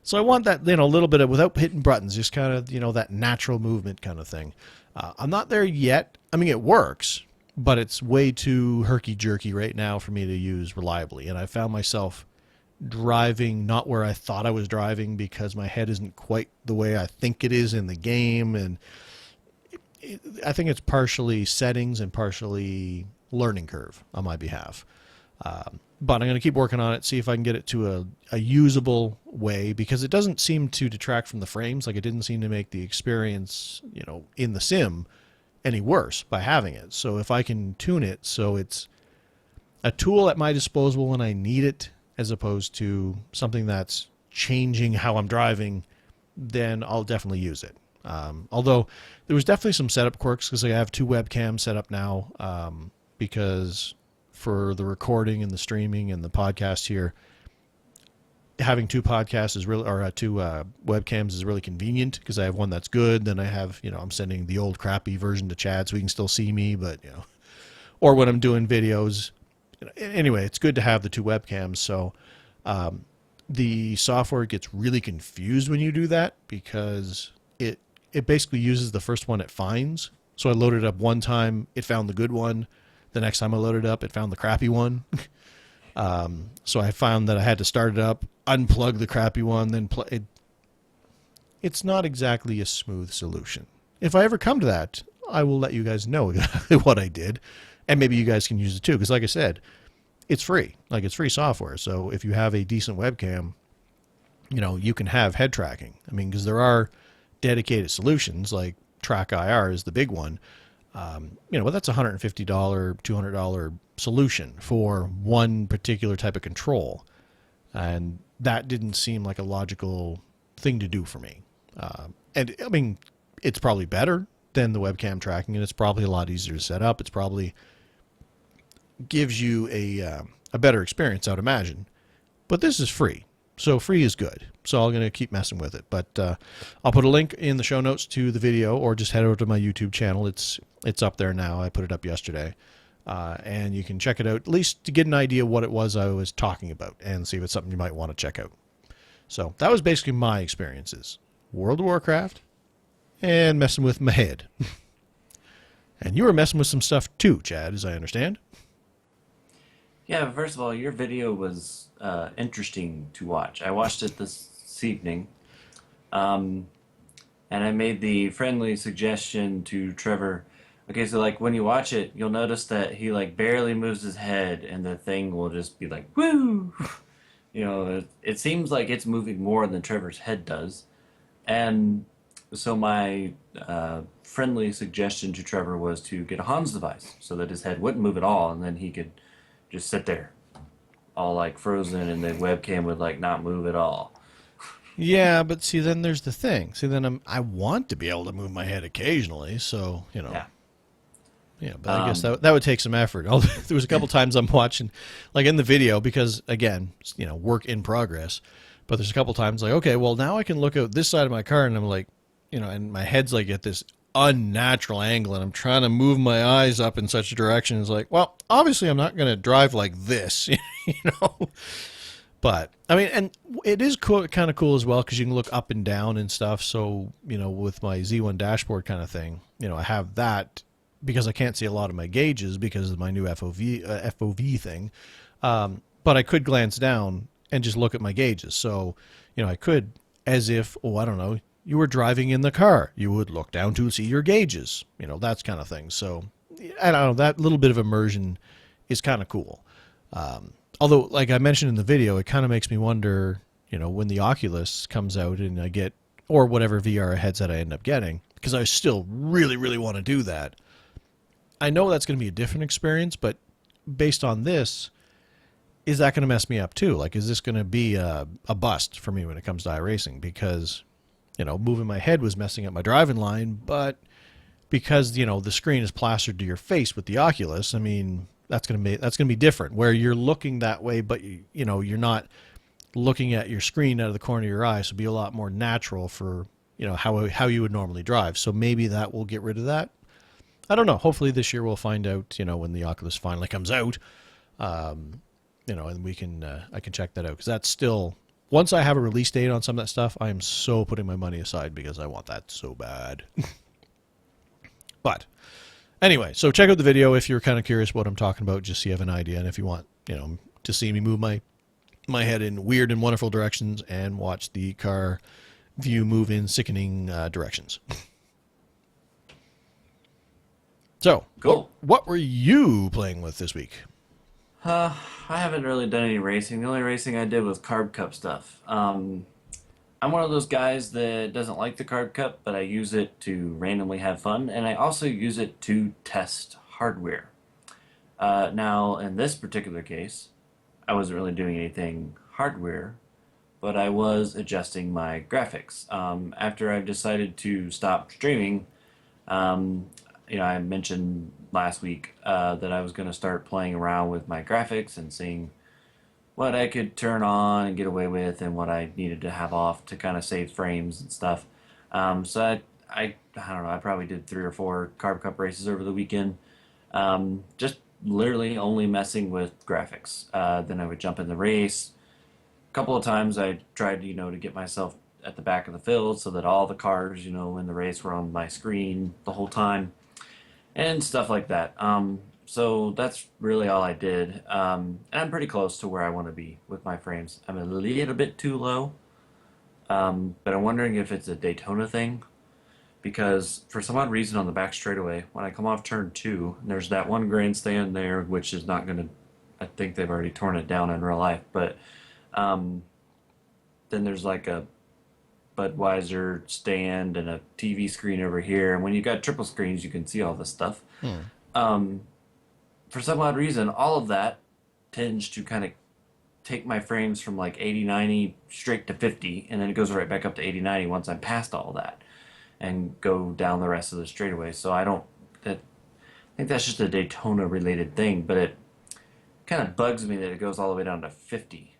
So I want that, a little bit of, without hitting buttons, just kind of, that natural movement kind of thing. I'm not there yet. I mean, it works, but it's way too herky-jerky right now for me to use reliably. And I found myself driving not where I thought I was driving because my head isn't quite the way I think it is in the game. And I think it's partially settings and partially learning curve on my behalf. But I'm going to keep working on it, see if I can get it to a usable way, because it doesn't seem to detract from the frames. Like, it didn't seem to make the experience, in the sim any worse by having it. So if I can tune it so it's a tool at my disposal when I need it, as opposed to something that's changing how I'm driving, then I'll definitely use it. Although there was definitely some setup quirks, because I have 2 webcams set up now, because for the recording and the streaming and the podcast here, having 2 podcasts is really, or 2 webcams is really convenient, because I have one that's good. Then I have, I'm sending the old crappy version to Chad so he can still see me, but, or when I'm doing videos. Anyway, it's good to have the 2 webcams. So the software gets really confused when you do that, because it basically uses the first one it finds. So I loaded it up one time, it found the good one. The next time I loaded it up, it found the crappy one. So I found that I had to start it up, unplug the crappy one, then play it. It's not exactly a smooth solution. If I ever come to that, I will let you guys know exactly what I did, and maybe you guys can use it too, because like I said, it's free. Like, it's free software. So if you have a decent webcam, you can have head tracking. I mean, because there are dedicated solutions, like Track IR is the big one. Well, that's a $150, $200 solution for one particular type of control. And that didn't seem like a logical thing to do for me. And I mean, it's probably better than the webcam tracking, and it's probably a lot easier to set up. It's probably gives you a better experience, I would imagine. But this is free, so free is good. So I'm going to keep messing with it. But I'll put a link in the show notes to the video, or just head over to my YouTube channel. It's up there now. I put it up yesterday. And you can check it out, at least to get an idea what it was I was talking about, and see if it's something you might want to check out. So that was basically my experiences. World of Warcraft and messing with my head. And you were messing with some stuff too, Chad, as I understand. Yeah, first of all, your video was interesting to watch. I watched it this evening, um, and I made the friendly suggestion to Trevor. Okay, so like when you watch it, you'll notice that he like barely moves his head, and the thing will just be like, "Woo!" It seems like it's moving more than Trevor's head does, and so my friendly suggestion to Trevor was to get a Hans device so that his head wouldn't move at all, and then he could just sit there, all like frozen, and the webcam would like not move at all. Yeah, but see, then there's the thing. See, then I want to be able to move my head occasionally, so Yeah. yeah. But I guess Um, that would take some effort. There was a couple times I'm watching, like in the video, because again, work in progress. But there's a couple times like, okay, well now I can look out this side of my car, and I'm like, and my head's like at this unnatural angle, and I'm trying to move my eyes up in such a direction. It's like, well, obviously I'm not going to drive like this, you know. But I mean, and it is cool, kind of cool as well, because you can look up and down and stuff. So with my Z1 dashboard kind of thing, I have that because I can't see a lot of my gauges because of my new FOV thing. But I could glance down and just look at my gauges. So I could, as if, oh, I don't know, you were driving in the car, you would look down to see your gauges, that kind of thing. So I don't know, that little bit of immersion is kind of cool. Although, like I mentioned in the video, it kind of makes me wonder, when the Oculus comes out and I get, or whatever VR headset I end up getting, because I still really, really want to do that. I know that's going to be a different experience, but based on this, is that going to mess me up too? Like, is this going to be a bust for me when it comes to iRacing? Because, moving my head was messing up my driving line, but because, the screen is plastered to your face with the Oculus, I mean, that's going to be different, where you're looking that way, but you're not looking at your screen out of the corner of your eye, so it'll be a lot more natural for, how you would normally drive. So maybe that will get rid of that. I don't know. Hopefully this year we'll find out, when the Oculus finally comes out. And we can I can check that out, because that's still, once I have a release date on some of that stuff, I am so putting my money aside because I want that so bad. But anyway, so check out the video if you're kind of curious what I'm talking about, just so you have an idea, and if you want to see me move my head in weird and wonderful directions and watch the car view move in sickening directions. So cool. what were you playing with this week? I haven't really done any racing. The only racing I did was Carb Cup stuff. I'm one of those guys that doesn't like the Carb Cup, but I use it to randomly have fun, and I also use it to test hardware. Now, in this particular case, I wasn't really doing anything hardware, but I was adjusting my graphics. After I decided to stop streaming, um, I mentioned last week that I was going to start playing around with my graphics and seeing what I could turn on and get away with, and what I needed to have off to kind of save frames and stuff. So I don't know, I probably did 3 or 4 Carb Cup races over the weekend, just literally only messing with graphics. Then I would jump in the race. A couple of times I tried, to get myself at the back of the field so that all the cars, in the race were on my screen the whole time, and stuff like that. So that's really all I did. And I'm pretty close to where I want to be with my frames. I'm a little bit too low, but I'm wondering if it's a Daytona thing, because for some odd reason on the back straightaway, when I come off turn 2, there's that one grandstand there, which is not going to, I think they've already torn it down in real life, but um, then there's like a Budweiser stand and a TV screen over here. And when you've got triple screens, you can see all this stuff. Um, for some odd reason, all of that tends to kind of take my frames from like 80, 90 straight to 50, and then it goes right back up to 80, 90 once I'm past all that, and go down the rest of the straightaway. So I don't. That, I think that's just a Daytona related thing, but it kind of bugs me that it goes all the way down to 50.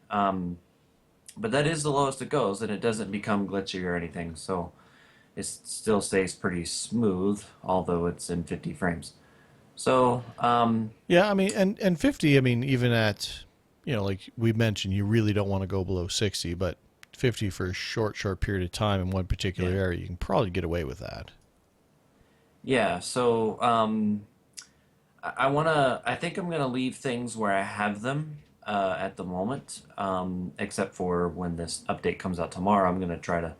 But that is the lowest it goes, and it doesn't become glitchy or anything. So it still stays pretty smooth, although it's in 50 frames. So, Yeah, I mean, and 50. I mean, even at, like we mentioned, you really don't want to go below 60, but 50 for a short period of time in one particular yeah. area, you can probably get away with that. Yeah, so I wanna. I think I'm gonna leave things where I have them at the moment, except for when this update comes out tomorrow. I'm gonna try to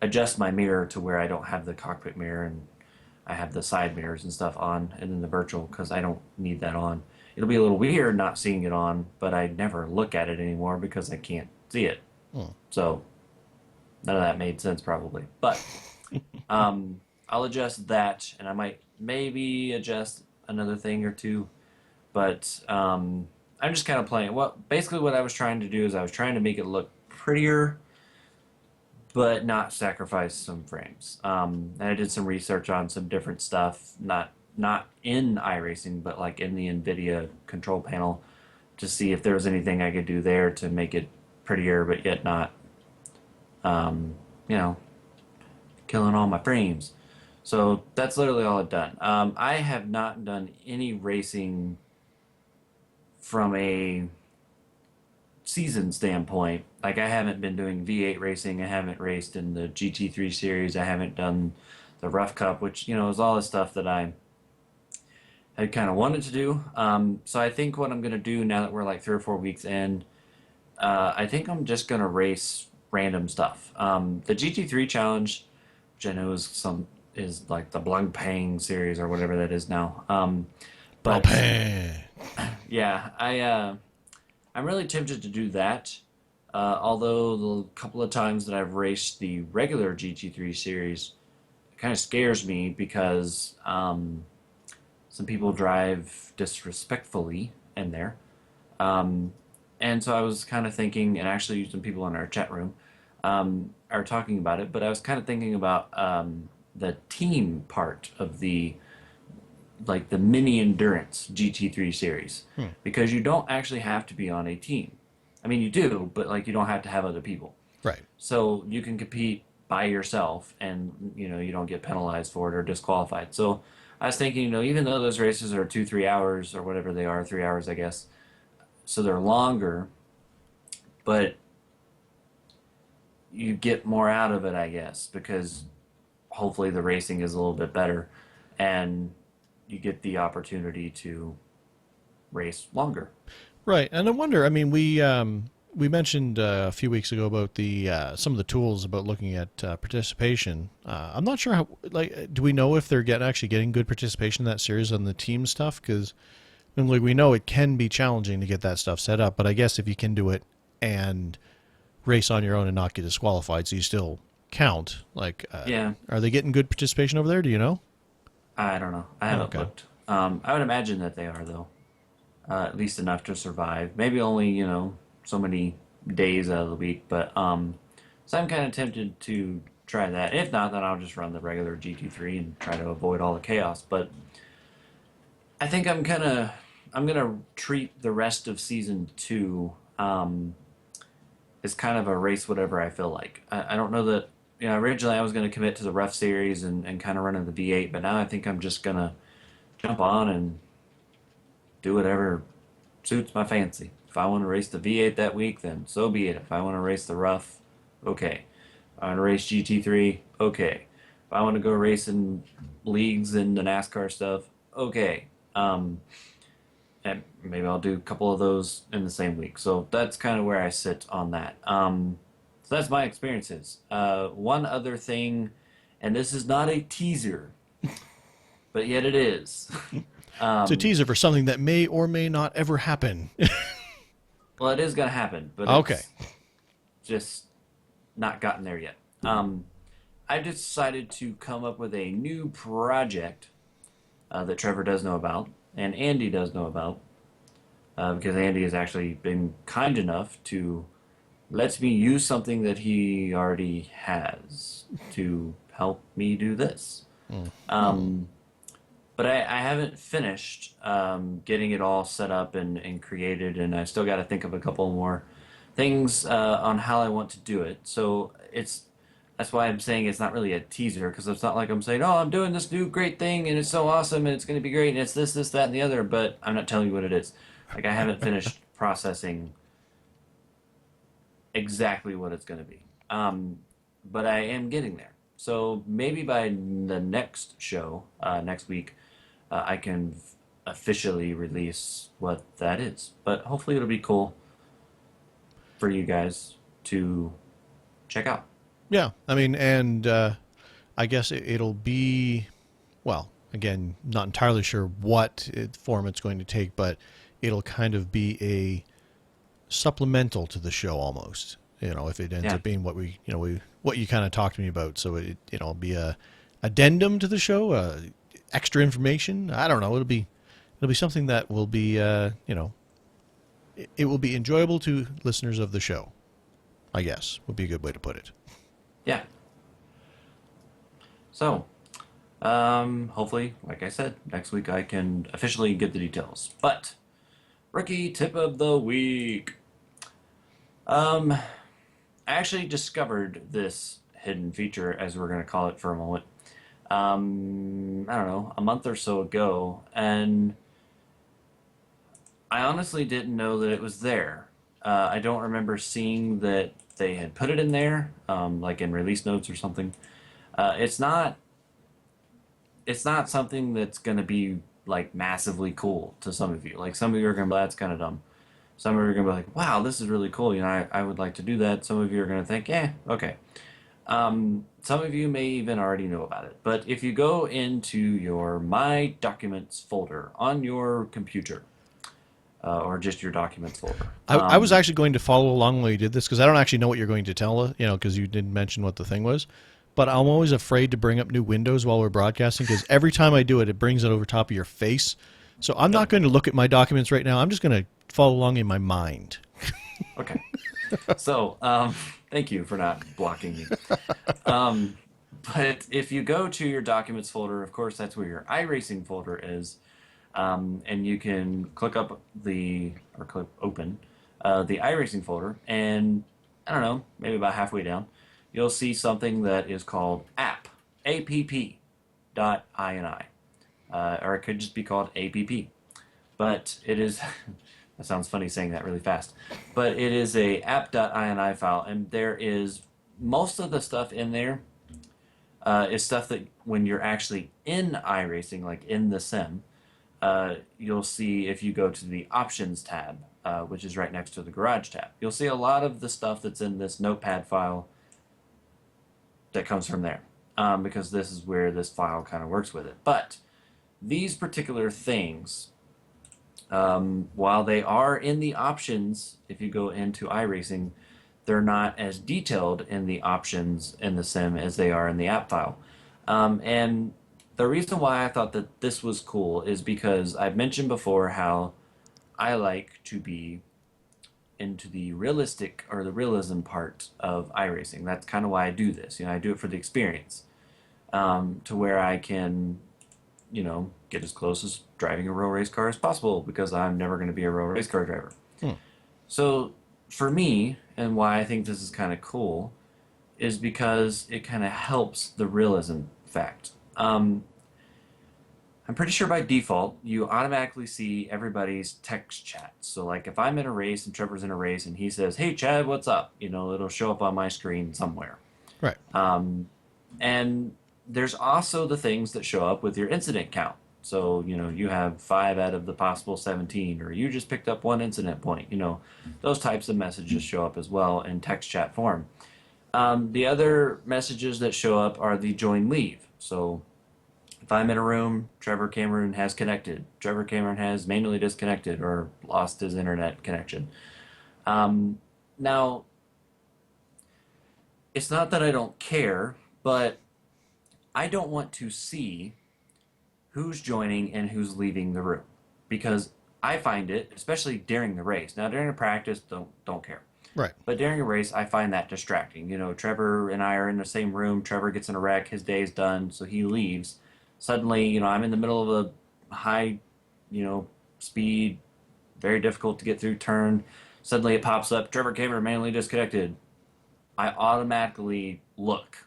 adjust my mirror to where I don't have the cockpit mirror and I have the side mirrors and stuff on, and then the virtual because I don't need that on. It'll be a little weird not seeing it on, but I never look at it anymore because I can't see it. Hmm. So none of that made sense probably, but I'll adjust that, and I might maybe adjust another thing or two. But I'm just kind of playing. Well, basically, what I was trying to do is I was trying to make it look prettier, but not sacrifice some frames. And I did some research on some different stuff, not in iRacing, but like in the NVIDIA control panel, to see if there was anything I could do there to make it prettier, but yet not, um, you know, killing all my frames. So that's literally all I've done. I have not done any racing from a season standpoint. Like I haven't been doing V8 racing. I haven't raced in the GT3 series. I haven't done the Rough Cup, which is all the stuff that I had kind of wanted to do. So I think what I'm gonna do now that we're like 3 or 4 weeks in, I think I'm just gonna race random stuff. The GT3 challenge, which I know is like the Blancpain series or whatever that is now. But Blancpain. yeah, I'm really tempted to do that. Although the couple of times that I've raced the regular GT3 series, it kind of scares me because some people drive disrespectfully in there. Um, and so I was kind of thinking, and actually some people in our chat room are talking about it, but I was kind of thinking about the team part of the like the mini endurance GT3 series Hmm. because you don't actually have to be on a team. I mean, you do, but like you don't have to have other people. Right. So you can compete by yourself and you don't get penalized for it or disqualified. So I was thinking, even though those races are 2, 3 hours or whatever they are, 3 hours, I guess, so they're longer, but you get more out of it, I guess, because hopefully the racing is a little bit better and you get the opportunity to race longer. Right. And I wonder, I mean, we mentioned a few weeks ago about the some of the tools about looking at participation. I'm not sure how, like, do we know if they're actually getting good participation in that series on the team stuff? Because like we know it can be challenging to get that stuff set up, but I guess if you can do it and race on your own and not get disqualified, so you still count. Like, Yeah, are they getting good participation over there? Do you know? I don't know. I Oh, haven't okay. looked. I would imagine that they are, though. At least enough to survive. Maybe only, so many days out of the week. But so I'm kind of tempted to try that. If not, then I'll just run the regular GT3 and try to avoid all the chaos. But I think I'm gonna treat the rest of season two as kind of a race whatever I feel like. I don't know that originally I was gonna commit to the rough series and kind of running the V8, but now I think I'm just gonna jump on and do whatever suits my fancy. If I want to race the V8 that week, then so be it. If I want to race the rough, okay. If I want to race GT3, okay. If I want to go racing leagues and the NASCAR stuff, okay. And maybe I'll do a couple of those in the same week. So that's kind of where I sit on that. So that's my experiences. One other thing, and this is not a teaser, but yet it is. It's a um, teaser for something that may or may not ever happen. well, it is going to happen, but Okay. it's just not gotten there yet. I decided to come up with a new project that Trevor does know about and Andy does know about. because Andy has actually been kind enough to let me use something that he already has to help me do this. Hmm. Um, but I haven't finished getting it all set up and created, and I still got to think of a couple more things on how I want to do it. So that's why I'm saying it's not really a teaser because it's not like I'm saying, oh, I'm doing this new great thing and it's so awesome and it's going to be great and it's this, that, and the other, but I'm not telling you what it is. Like I haven't finished processing exactly what it's going to be. But I am getting there. So maybe by the next show, next week, I can officially release what that is. But hopefully it'll be cool for you guys to check out. Yeah, I mean, and I guess it'll be, well, again, not entirely sure what form it's going to take, but it'll kind of be a supplemental to the show almost. If it ends Yeah, up being what you kind of talked to me about, so it'll be a addendum to the show, extra information. I don't know. It'll be something that will be it will be enjoyable to listeners of the show. I guess would be a good way to put it. yeah. So, hopefully, like I said, next week I can officially get the details. But, rookie tip of the week. Um, I actually discovered this hidden feature, as we're going to call it for a moment. I don't know, a month or so ago, and I honestly didn't know that it was there. I don't remember seeing that they had put it in there, like in release notes or something. It's not. It's not something that's going to be like massively cool to some of you. Like some of you are going to be, that's kind of dumb. Some of you are going to be like, wow, this is really cool. I would like to do that. Some of you are going to think, yeah, okay. Some of you may even already know about it. But if you go into your My Documents folder on your computer, or just your Documents folder, I was actually going to follow along while you did this because I don't actually know what you're going to tell us, because you didn't mention what the thing was. But I'm always afraid to bring up new windows while we're broadcasting because every time I do it, it brings it over top of your face. So I'm yep, not going to look at my documents right now. I'm just going to follow along in my mind. okay. So, thank you for not blocking me. Um, but if you go to your Documents folder, of course, that's where your iRacing folder is. And you can click open the iRacing folder, and I don't know, maybe about halfway down, you'll see something that is called app.ini, or it could just be called app. But it is, that sounds funny saying that really fast, but it is a app.ini file, and there is most of the stuff in there is stuff that when you're actually in iRacing, like in the sim, you'll see if you go to the Options tab, which is right next to the Garage tab. You'll see a lot of the stuff that's in this Notepad file that comes from there, because this is where this file kind of works with it. But these particular things, while they are in the options, if you go into iRacing, they're not as detailed in the options in the sim as they are in the app file. And the reason why I thought that this was cool is because I've mentioned before how I like to be into the realistic or the realism part of iRacing. That's kind of why I do this. I do it for the experience, to where I can, get as close as driving a real race car as possible because I'm never going to be a real race car driver. Hmm. So for me, and why I think this is kind of cool, is because it kind of helps the realism fact. I'm pretty sure by default, you automatically see everybody's text chat. So, like, if I'm in a race and Trevor's in a race and he says, "Hey, Chad, what's up?" It'll show up on my screen somewhere. Right. And there's also the things that show up with your incident count. So, you have 5 out of the possible 17, or you just picked up 1 incident point. Those types of messages show up as well in text chat form. The other messages that show up are the join leave. So, if I'm in a room, Trevor Cameron has connected. Trevor Cameron has manually disconnected or lost his internet connection. Now, it's not that I don't care, but I don't want to see who's joining and who's leaving the room because I find it, especially during the race. Now, during a practice, don't care. Right. But during a race, I find that distracting. You know, Trevor and I are in the same room. Trevor gets in a wreck. His day is done, so he leaves. Suddenly, you know, I'm in the middle of a high, you know, speed, very difficult to get through turn. Suddenly it pops up, Trevor Cameron manually disconnected. I automatically look,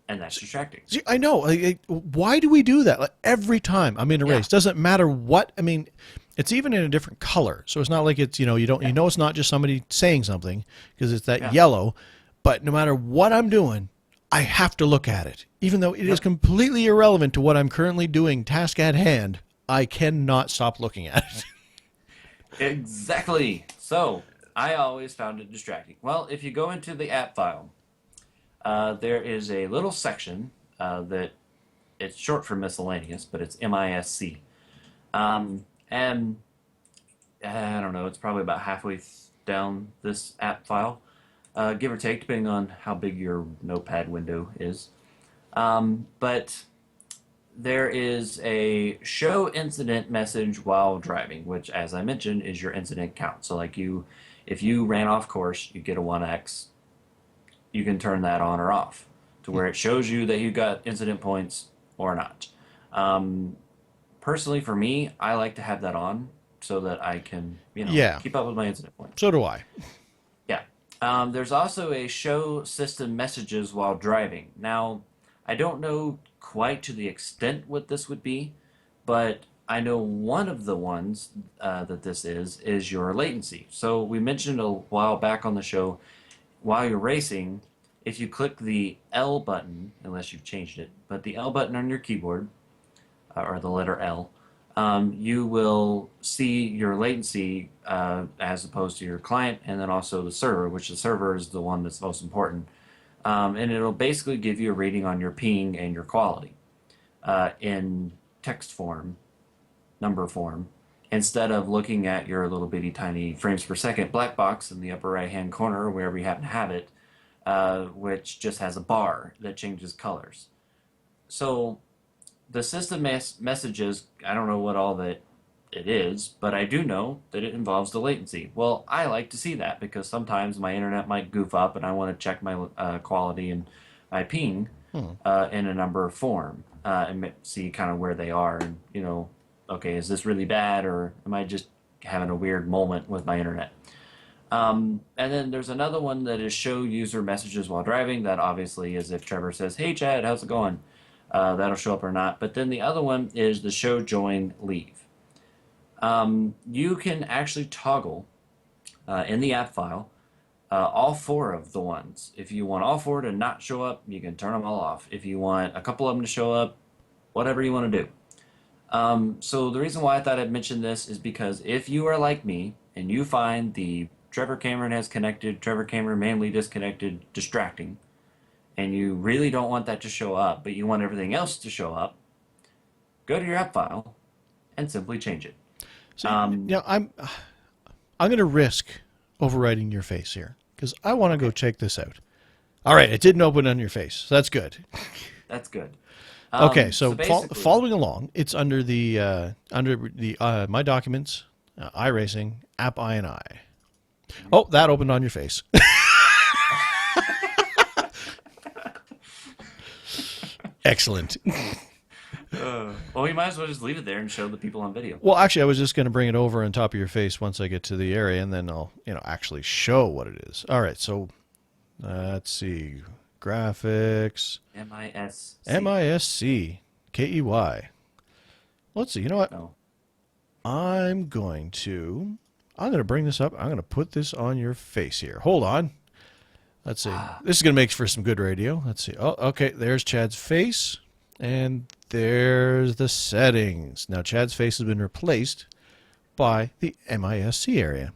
and that's distracting. See, I know. Why do we do that? Like every time I'm in a Yeah, race, doesn't matter what. I mean, it's even in a different color, so it's not like it's you don't yeah, it's not just somebody saying something because it's that yeah. yellow. But no matter what I'm doing, I have to look at it, even though it is Yep. completely irrelevant to what I'm currently doing, task at hand. I cannot stop looking at it. Exactly. So I always found it distracting. Well, if you go into the app file, there is a little section that it's short for miscellaneous, but it's MISC. And I don't know, it's probably about halfway down this app file, give or take, depending on how big your notepad window is. But there is a show incident message while driving, which, as I mentioned, is your incident count. So, like if you ran off course, you get a 1x. You can turn that on or off to where it shows you that you got incident points or not. Um, Personally, for me, I like to have that on so that I can, Yeah, keep up with my incident points. so do I. Yeah. There's also a show system messages while driving. Now, I don't know quite to the extent what this would be, but I know one of the ones that this is your latency. So we mentioned a while back on the show, while you're racing, if you click the L button, unless you've changed it, but the L button on your keyboard, or the letter L, you will see your latency as opposed to your client and then also the server, which the server is the one that's most important. And it'll basically give you a reading on your ping and your quality in text form, number form, instead of looking at your little bitty tiny frames per second black box in the upper right hand corner, wherever you happen to have it, which just has a bar that changes colors. So the system messages, I don't know what all that it is, but I do know that it involves the latency. Well, I like to see that because sometimes my internet might goof up and I want to check my quality and my ping Hmm. in a number form and see kind of where they are. And, okay, is this really bad or am I just having a weird moment with my internet? And then there's another one that is show user messages while driving. That obviously is if Trevor says, "Hey Chad, how's it going?" That'll show up or not. But then the other one is the show join leave. You can actually toggle in the app file all four of the ones. If you want all four to not show up, you can turn them all off. If you want a couple of them to show up, whatever you want to do. So the reason why I thought I'd mention this is because if you are like me and you find the Trevor Cameron has connected, Trevor Cameron manually disconnected, distracting, and you really don't want that to show up, but you want everything else to show up, go to your app file and simply change it. See, Um, I'm going to risk overwriting your face here because I want to go okay, check this out. All right, it didn't open on your face, so that's good. that's good. Okay, So so basically, following along, it's under the my documents, iRacing app I and I. Oh, that opened on your face. Excellent. well, we might as well just leave it there and show the people on video. Well, actually, I was just going to bring it over on top of your face once I get to the area, and then I'll actually show what it is. All right, so let's see, graphics, MISC. MISC, KEY. Let's see. You know what? No. I'm going to bring this up. I'm going to put this on your face here. Hold on. Let's see. This is going to make for some good radio. Let's see. Oh, okay. There's Chad's face. And there's the settings. Now, Chad's face has been replaced by the MISC area.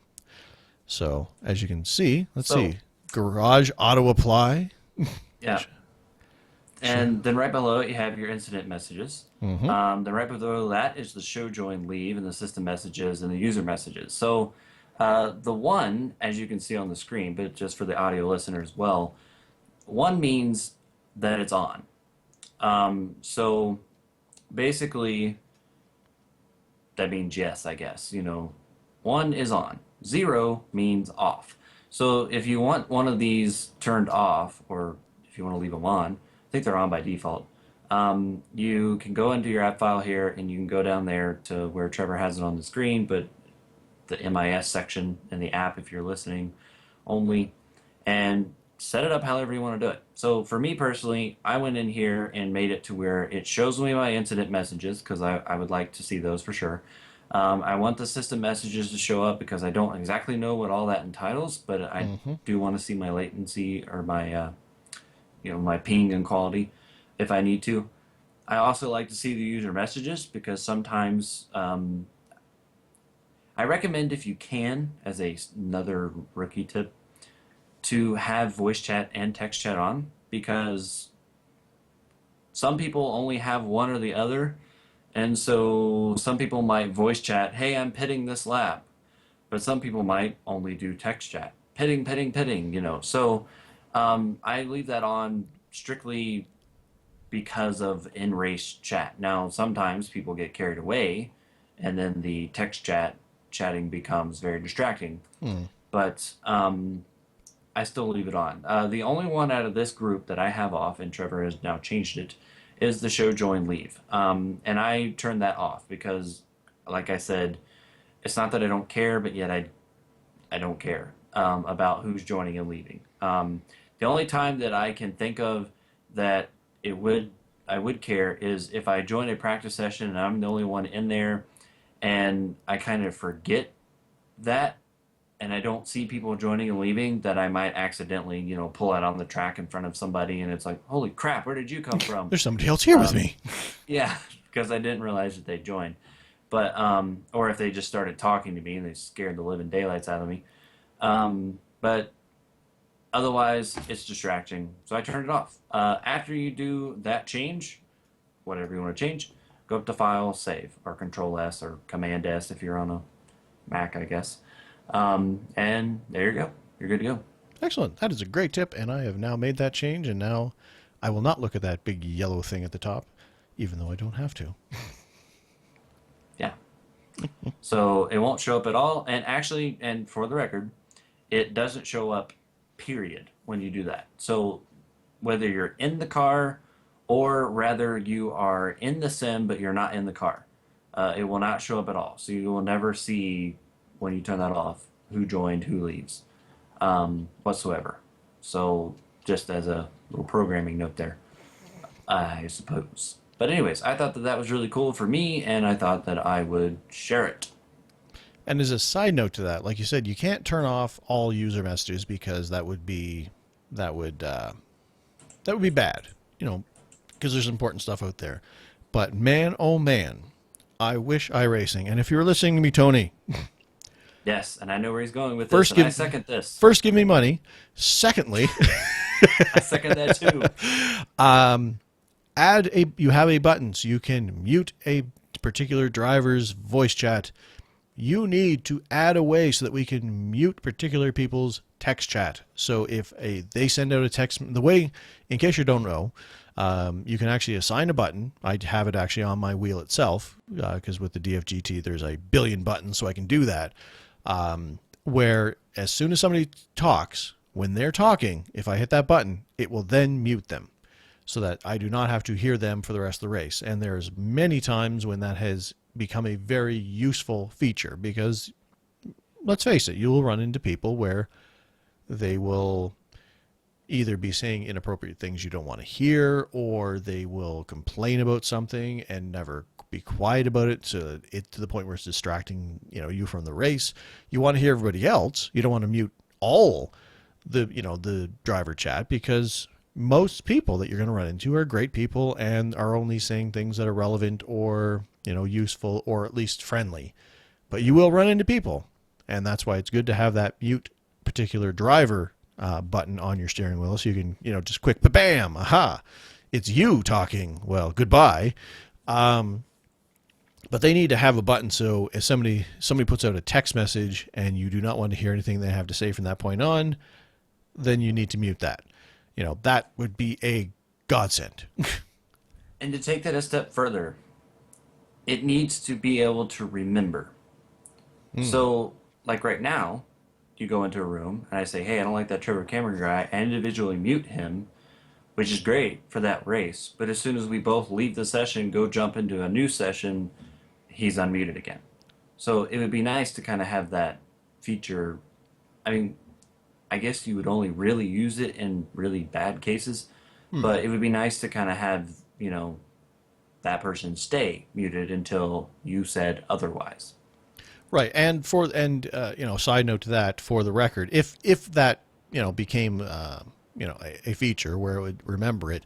So, as you can see, let's So, see. Garage auto apply. yeah. Sure. And then right below it, you have your incident messages. Mm-hmm. Then right below that is the show join leave and the system messages and the user messages. So the one, as you can see on the screen, but just for the audio listener as well, one means that it's on. So basically, that means yes, I guess. One is on, zero means off. So if you want one of these turned off, or if you want to leave them on, I think they're on by default. You can go into your app file here and you can go down there to where Trevor has it on the screen, but the MIS section in the app if you're listening only, and set it up however you want to do it. So for me personally, I went in here and made it to where it shows me my incident messages because I would like to see those for sure. I want the system messages to show up because I don't exactly know what all that entitles, but I Mm-hmm. do want to see my latency or my my ping and quality if I need to. I also like to see the user messages because sometimes I recommend if you can, as another rookie tip, to have voice chat and text chat on because some people only have one or the other. And so some people might voice chat, hey, I'm pitting this lap. But some people might only do text chat, pitting, pitting, pitting. So I leave that on strictly because of in race chat. Now, sometimes people get carried away and then the text chatting becomes very distracting. Mm. But I still leave it on. The only one out of this group that I have off, and Trevor has now changed it, is the show join leave. And I turned that off because, like I said, it's not that I don't care, but yet I don't care about who's joining and leaving. The only time that I can think of that I would care is if I join a practice session and I'm the only one in there, and I kind of forget that and I don't see people joining and leaving, that I might accidentally, pull out on the track in front of somebody, and it's like, holy crap, where did you come from? There's somebody else here with Um, me. yeah, because I didn't realize that they joined. But or if they just started talking to me and they scared the living daylights out of me. But otherwise, it's distracting, so I turned it off. After you do that change, whatever you want to change, go up to File, Save, or Control S, or Command S if you're on a Mac, I guess. And there you go. You're good to go. Excellent. That is a great tip, and I have now made that change, and now I will not look at that big yellow thing at the top, even though I don't have to. Yeah. So it won't show up at all. And actually, and for the record, it doesn't show up, period, when you do that. So whether you're in the car or rather you are in the sim but you're not in the car, it will not show up at all. So you will never see when you turn that off who joined, who leaves, whatsoever. So just as a little programming note there, I suppose. But anyways, I thought that that was really cool for me, and I thought that I would share it. And as a side note to that, like you said, you can't turn off all user messages because that would uh, that would be bad, because there's important stuff out there. But man, oh man, I wish iRacing. And if you're listening to me, Tony, Yes, and I know where he's going with this, first and I give second this. first give me money. Secondly, I second that too. add a you have a button so you can mute a particular driver's voice chat. You need to add a way so that we can mute particular people's text chat. So if they send out a text, the way, in case you don't know, you can actually assign a button. I have it actually on my wheel itself because with the DFGT there's a billion buttons, so I can do that. Where as soon as somebody talks, when they're talking, if I hit that button, it will then mute them so that I do not have to hear them for the rest of the race. And there's many times when that has become a very useful feature because, let's face it, you will run into people where they will either be saying inappropriate things you don't want to hear, or they will complain about something and never be quiet about it, so it to the point where it's distracting you from the race. You want to hear everybody else. You don't want to mute all the driver chat because most people that you're going to run into are great people and are only saying things that are relevant or useful or at least friendly. But you will run into people, and that's why it's good to have that mute particular driver button on your steering wheel, so you can just quick bam, aha, it's you talking. Well, goodbye. But they need to have a button so if somebody puts out a text message and you do not want to hear anything they have to say from that point on, then you need to mute that. That would be a godsend. And to take that a step further, it needs to be able to remember. Mm. So, like right now, you go into a room and I say, "Hey, I don't like that Trevor Cameron guy," I individually mute him, which is great for that race. But as soon as we both leave the session, go jump into a new session, he's unmuted again. So it would be nice to kind of have that feature. I mean, I guess you would only really use it in really bad cases, Hmm. but it would be nice to kind of have, that person stay muted until you said otherwise. Right, side note to that, for the record, if that became a feature where it would remember it,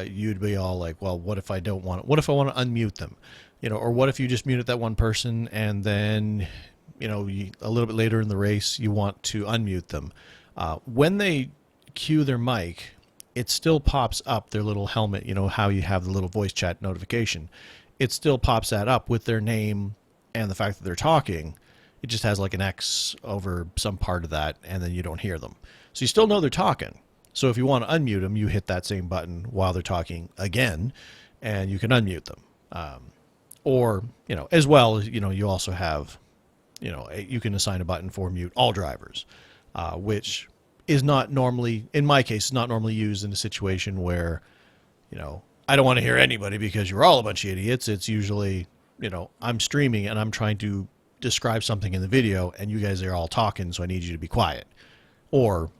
you'd be all like, well, what if I don't want it? What if I want to unmute them? Or what if you just muted that one person and then a little bit later in the race you want to unmute them? When they cue their mic, it still pops up their little helmet. You know how you have the little voice chat notification. It still pops that up with their name and the fact that they're talking. It just has like an X over some part of that, and then you don't hear them. So you still know they're talking. So if you want to unmute them, you hit that same button while they're talking again, and you can unmute them. Or, as well, you also have, you can assign a button for mute all drivers, which is not normally, in my case, is not normally used in a situation where, I don't want to hear anybody because you're all a bunch of idiots. It's usually, I'm streaming and I'm trying to describe something in the video and you guys are all talking, so I need you to be quiet. Or,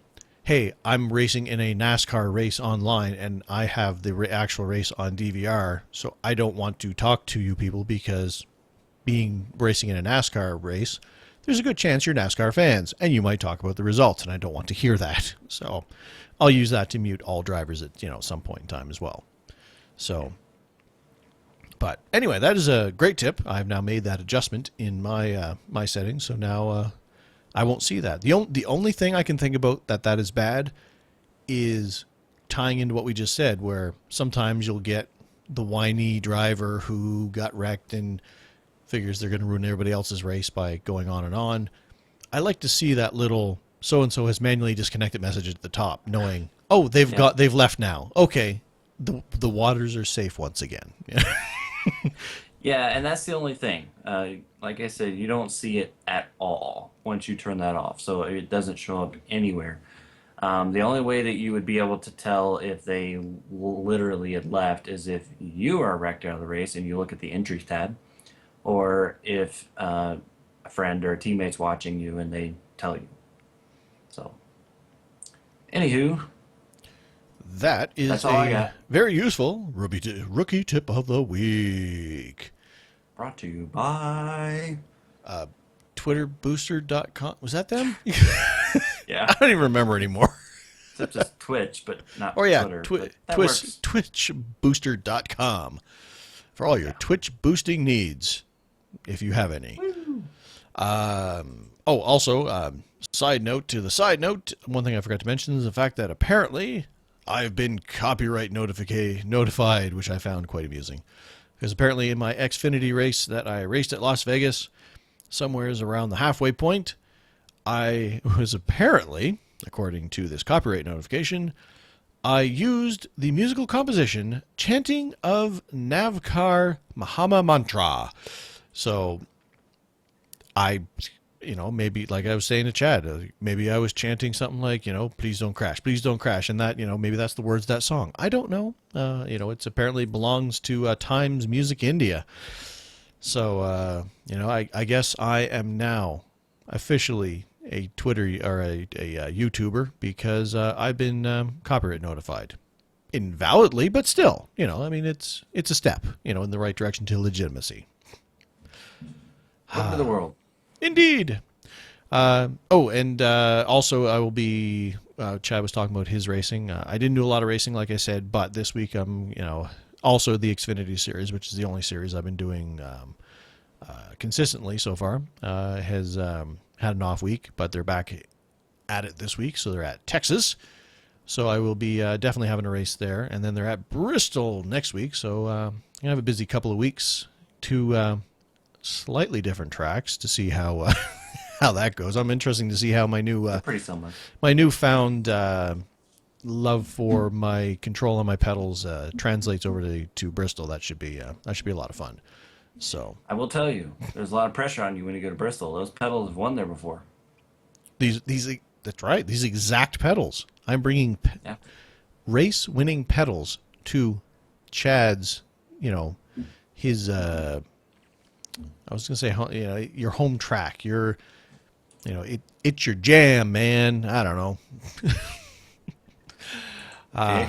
hey, I'm racing in a NASCAR race online and I have the actual race on DVR, so I don't want to talk to you people because being racing in a NASCAR race, there's a good chance you're NASCAR fans and you might talk about the results, and I don't want to hear that. So I'll use that to mute all drivers at some point in time as well. So, but anyway, that is a great tip. I've now made that adjustment in my settings, so now I won't see that. The only thing I can think about that is bad is tying into what we just said, where sometimes you'll get the whiny driver who got wrecked and figures they're going to ruin everybody else's race by going on and on. I like to see that little so-and-so has manually disconnected message at the top, knowing, oh, they've left now. Okay, the waters are safe once again. Yeah, and that's the only thing. Like I said, you don't see it at all once you turn that off, so it doesn't show up anywhere. The only way that you would be able to tell if they literally had left is if you are wrecked out of the race and you look at the entries tab, or if a friend or a teammate's watching you and they tell you. So, anywho, That is that's all I got. very useful rookie tip of the week. Brought to you by. TwitterBooster.com. Was that them? Yeah, I don't even remember anymore. except it's Twitch, but not Oh, yeah. Twitter. But that works. TwitchBooster.com for all your Twitch boosting needs, if you have any. Also, side note to the side note, one thing I forgot to mention is the fact that apparently I've been copyright notified, which I found quite amusing. Because apparently in my Xfinity race that I raced at Las Vegas, somewheres around the halfway point, I was apparently, according to this copyright notification, I used the musical composition Chanting of Navkar Mahama Mantra. So I, maybe like I was saying to Chad, maybe I was chanting something like, please don't crash. And that, maybe that's the words of that song. I don't know. It's apparently belongs to Times Music India. So, I guess I am now officially a Twitter or a YouTuber because I've been copyright notified. Invalidly, but still, it's a step, in the right direction to legitimacy. Welcome to the world. Indeed. Also I will be, Chad was talking about his racing. I didn't do a lot of racing, like I said, but this week I'm, also the Xfinity series, which is the only series I've been doing consistently so far, has had an off week, but they're back at it this week, so they're at Texas. So I will be definitely having a race there, and then they're at Bristol next week, so I'm going to have a busy couple of weeks to slightly different tracks to see how how that goes. I'm interested to see how my new Pretty similar. my newfound love for my control on my pedals translates over to Bristol. That should be a lot of fun. So I will tell you, there's a lot of pressure on you when you go to Bristol. Those pedals have won there before. these that's right. These exact pedals. I'm bringing Yeah. race-winning pedals to Chad's. You know, his. I was gonna say, your home track. It's your jam, man. I don't know. Okay.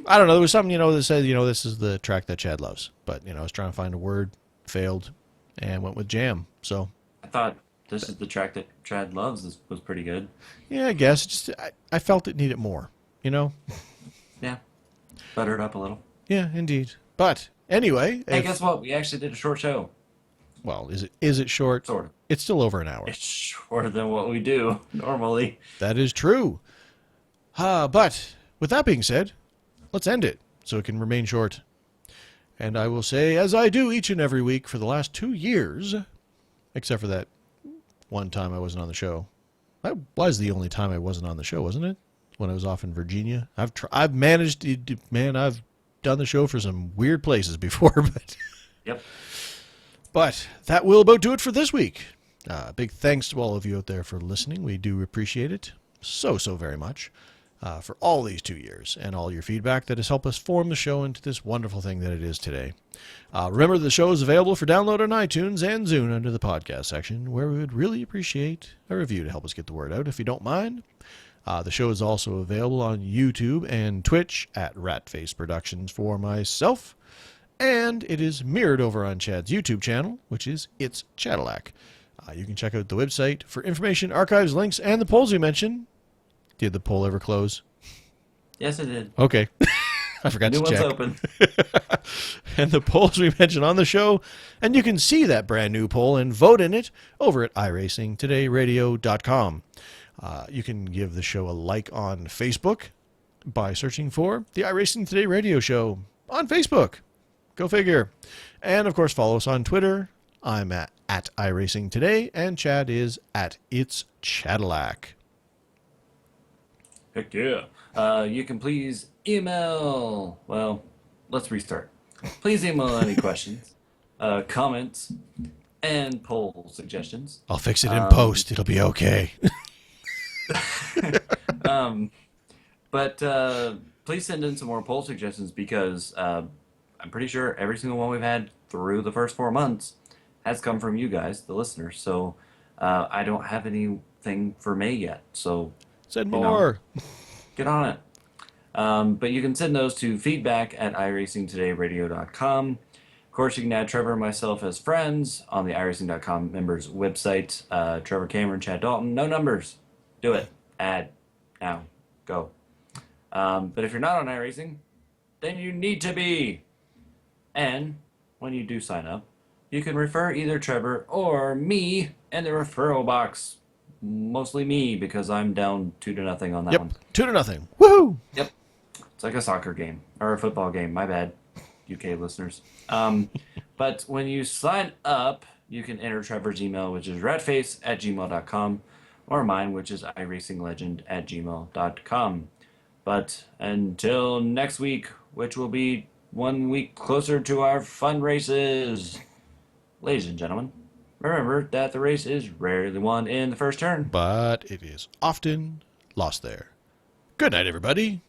I don't know. There was something, that said, this is the track that Chad loves. But, I was trying to find a word, failed, and went with jam. So, I thought this is the track that Chad loves. This was pretty good. yeah, I guess. I felt it needed more, Yeah. Butter it up a little. Yeah, indeed. But, anyway. Hey, guess what? We actually did a short show. Well, is it short? Sort of. It's still over an hour. It's shorter than what we do normally. That is true. But, with that being said, let's end it so it can remain short. And I will say, as I do each and every week for the last 2 years, except for that one time I wasn't on the show. That was the only time I wasn't on the show, wasn't it? When I was off in Virginia. I've managed to, man, I've done the show for some weird places before, but Yep. but that will about do it for this week. Big thanks to all of you out there for listening. We do appreciate it so very much. For all these 2 years and all your feedback that has helped us form the show into this wonderful thing that it is today. Remember, the show is available for download on iTunes and Zune under the podcast section, where we would really appreciate a review to help us get the word out, if you don't mind. The show is also available on YouTube and Twitch at Ratface Productions for myself, and it is mirrored over on Chad's YouTube channel, which is It's Chadillac. You can check out the website for information, archives, links, and the polls we mentioned. Did the poll ever close? Yes, it did. Okay. I forgot New to one's check. open. And the polls we mentioned on the show, and you can see that brand new poll and vote in it over at iRacingTodayRadio.com. You can give the show a like on Facebook by searching for the iRacing Today Radio Show on Facebook. Go figure. And, of course, follow us on Twitter. I'm at iRacing Today, and Chad is at It's Chadillac. Heck yeah. You can please email. Well, let's restart. Please email any questions, comments, and poll suggestions. I'll fix it in post. It'll be okay. But please send in some more poll suggestions, because I'm pretty sure every single one we've had through the first 4 months has come from you guys, the listeners. So I don't have anything for May yet. So Send more. Get on it. But you can send those to feedback at iRacingTodayRadio.com. Of course, you can add Trevor and myself as friends on the iRacing.com members website. Trevor Cameron, Chad Dalton, no numbers. Do it. Add. Now. Go. But if you're not on iRacing, then you need to be. And when you do sign up, you can refer either Trevor or me in the referral box. Mostly me, because I'm down 2-0 on that Yep. one. 2-0. Woohoo! Yep. It's like a soccer game or a football game. My bad, UK listeners. But when you sign up, you can enter Trevor's email, which is ratface@gmail.com, or mine, which is iracinglegend@gmail.com. But until next week, which will be 1 week closer to our fun races, ladies and gentlemen, remember that the race is rarely won in the first turn. But it is often lost there. Good night, everybody.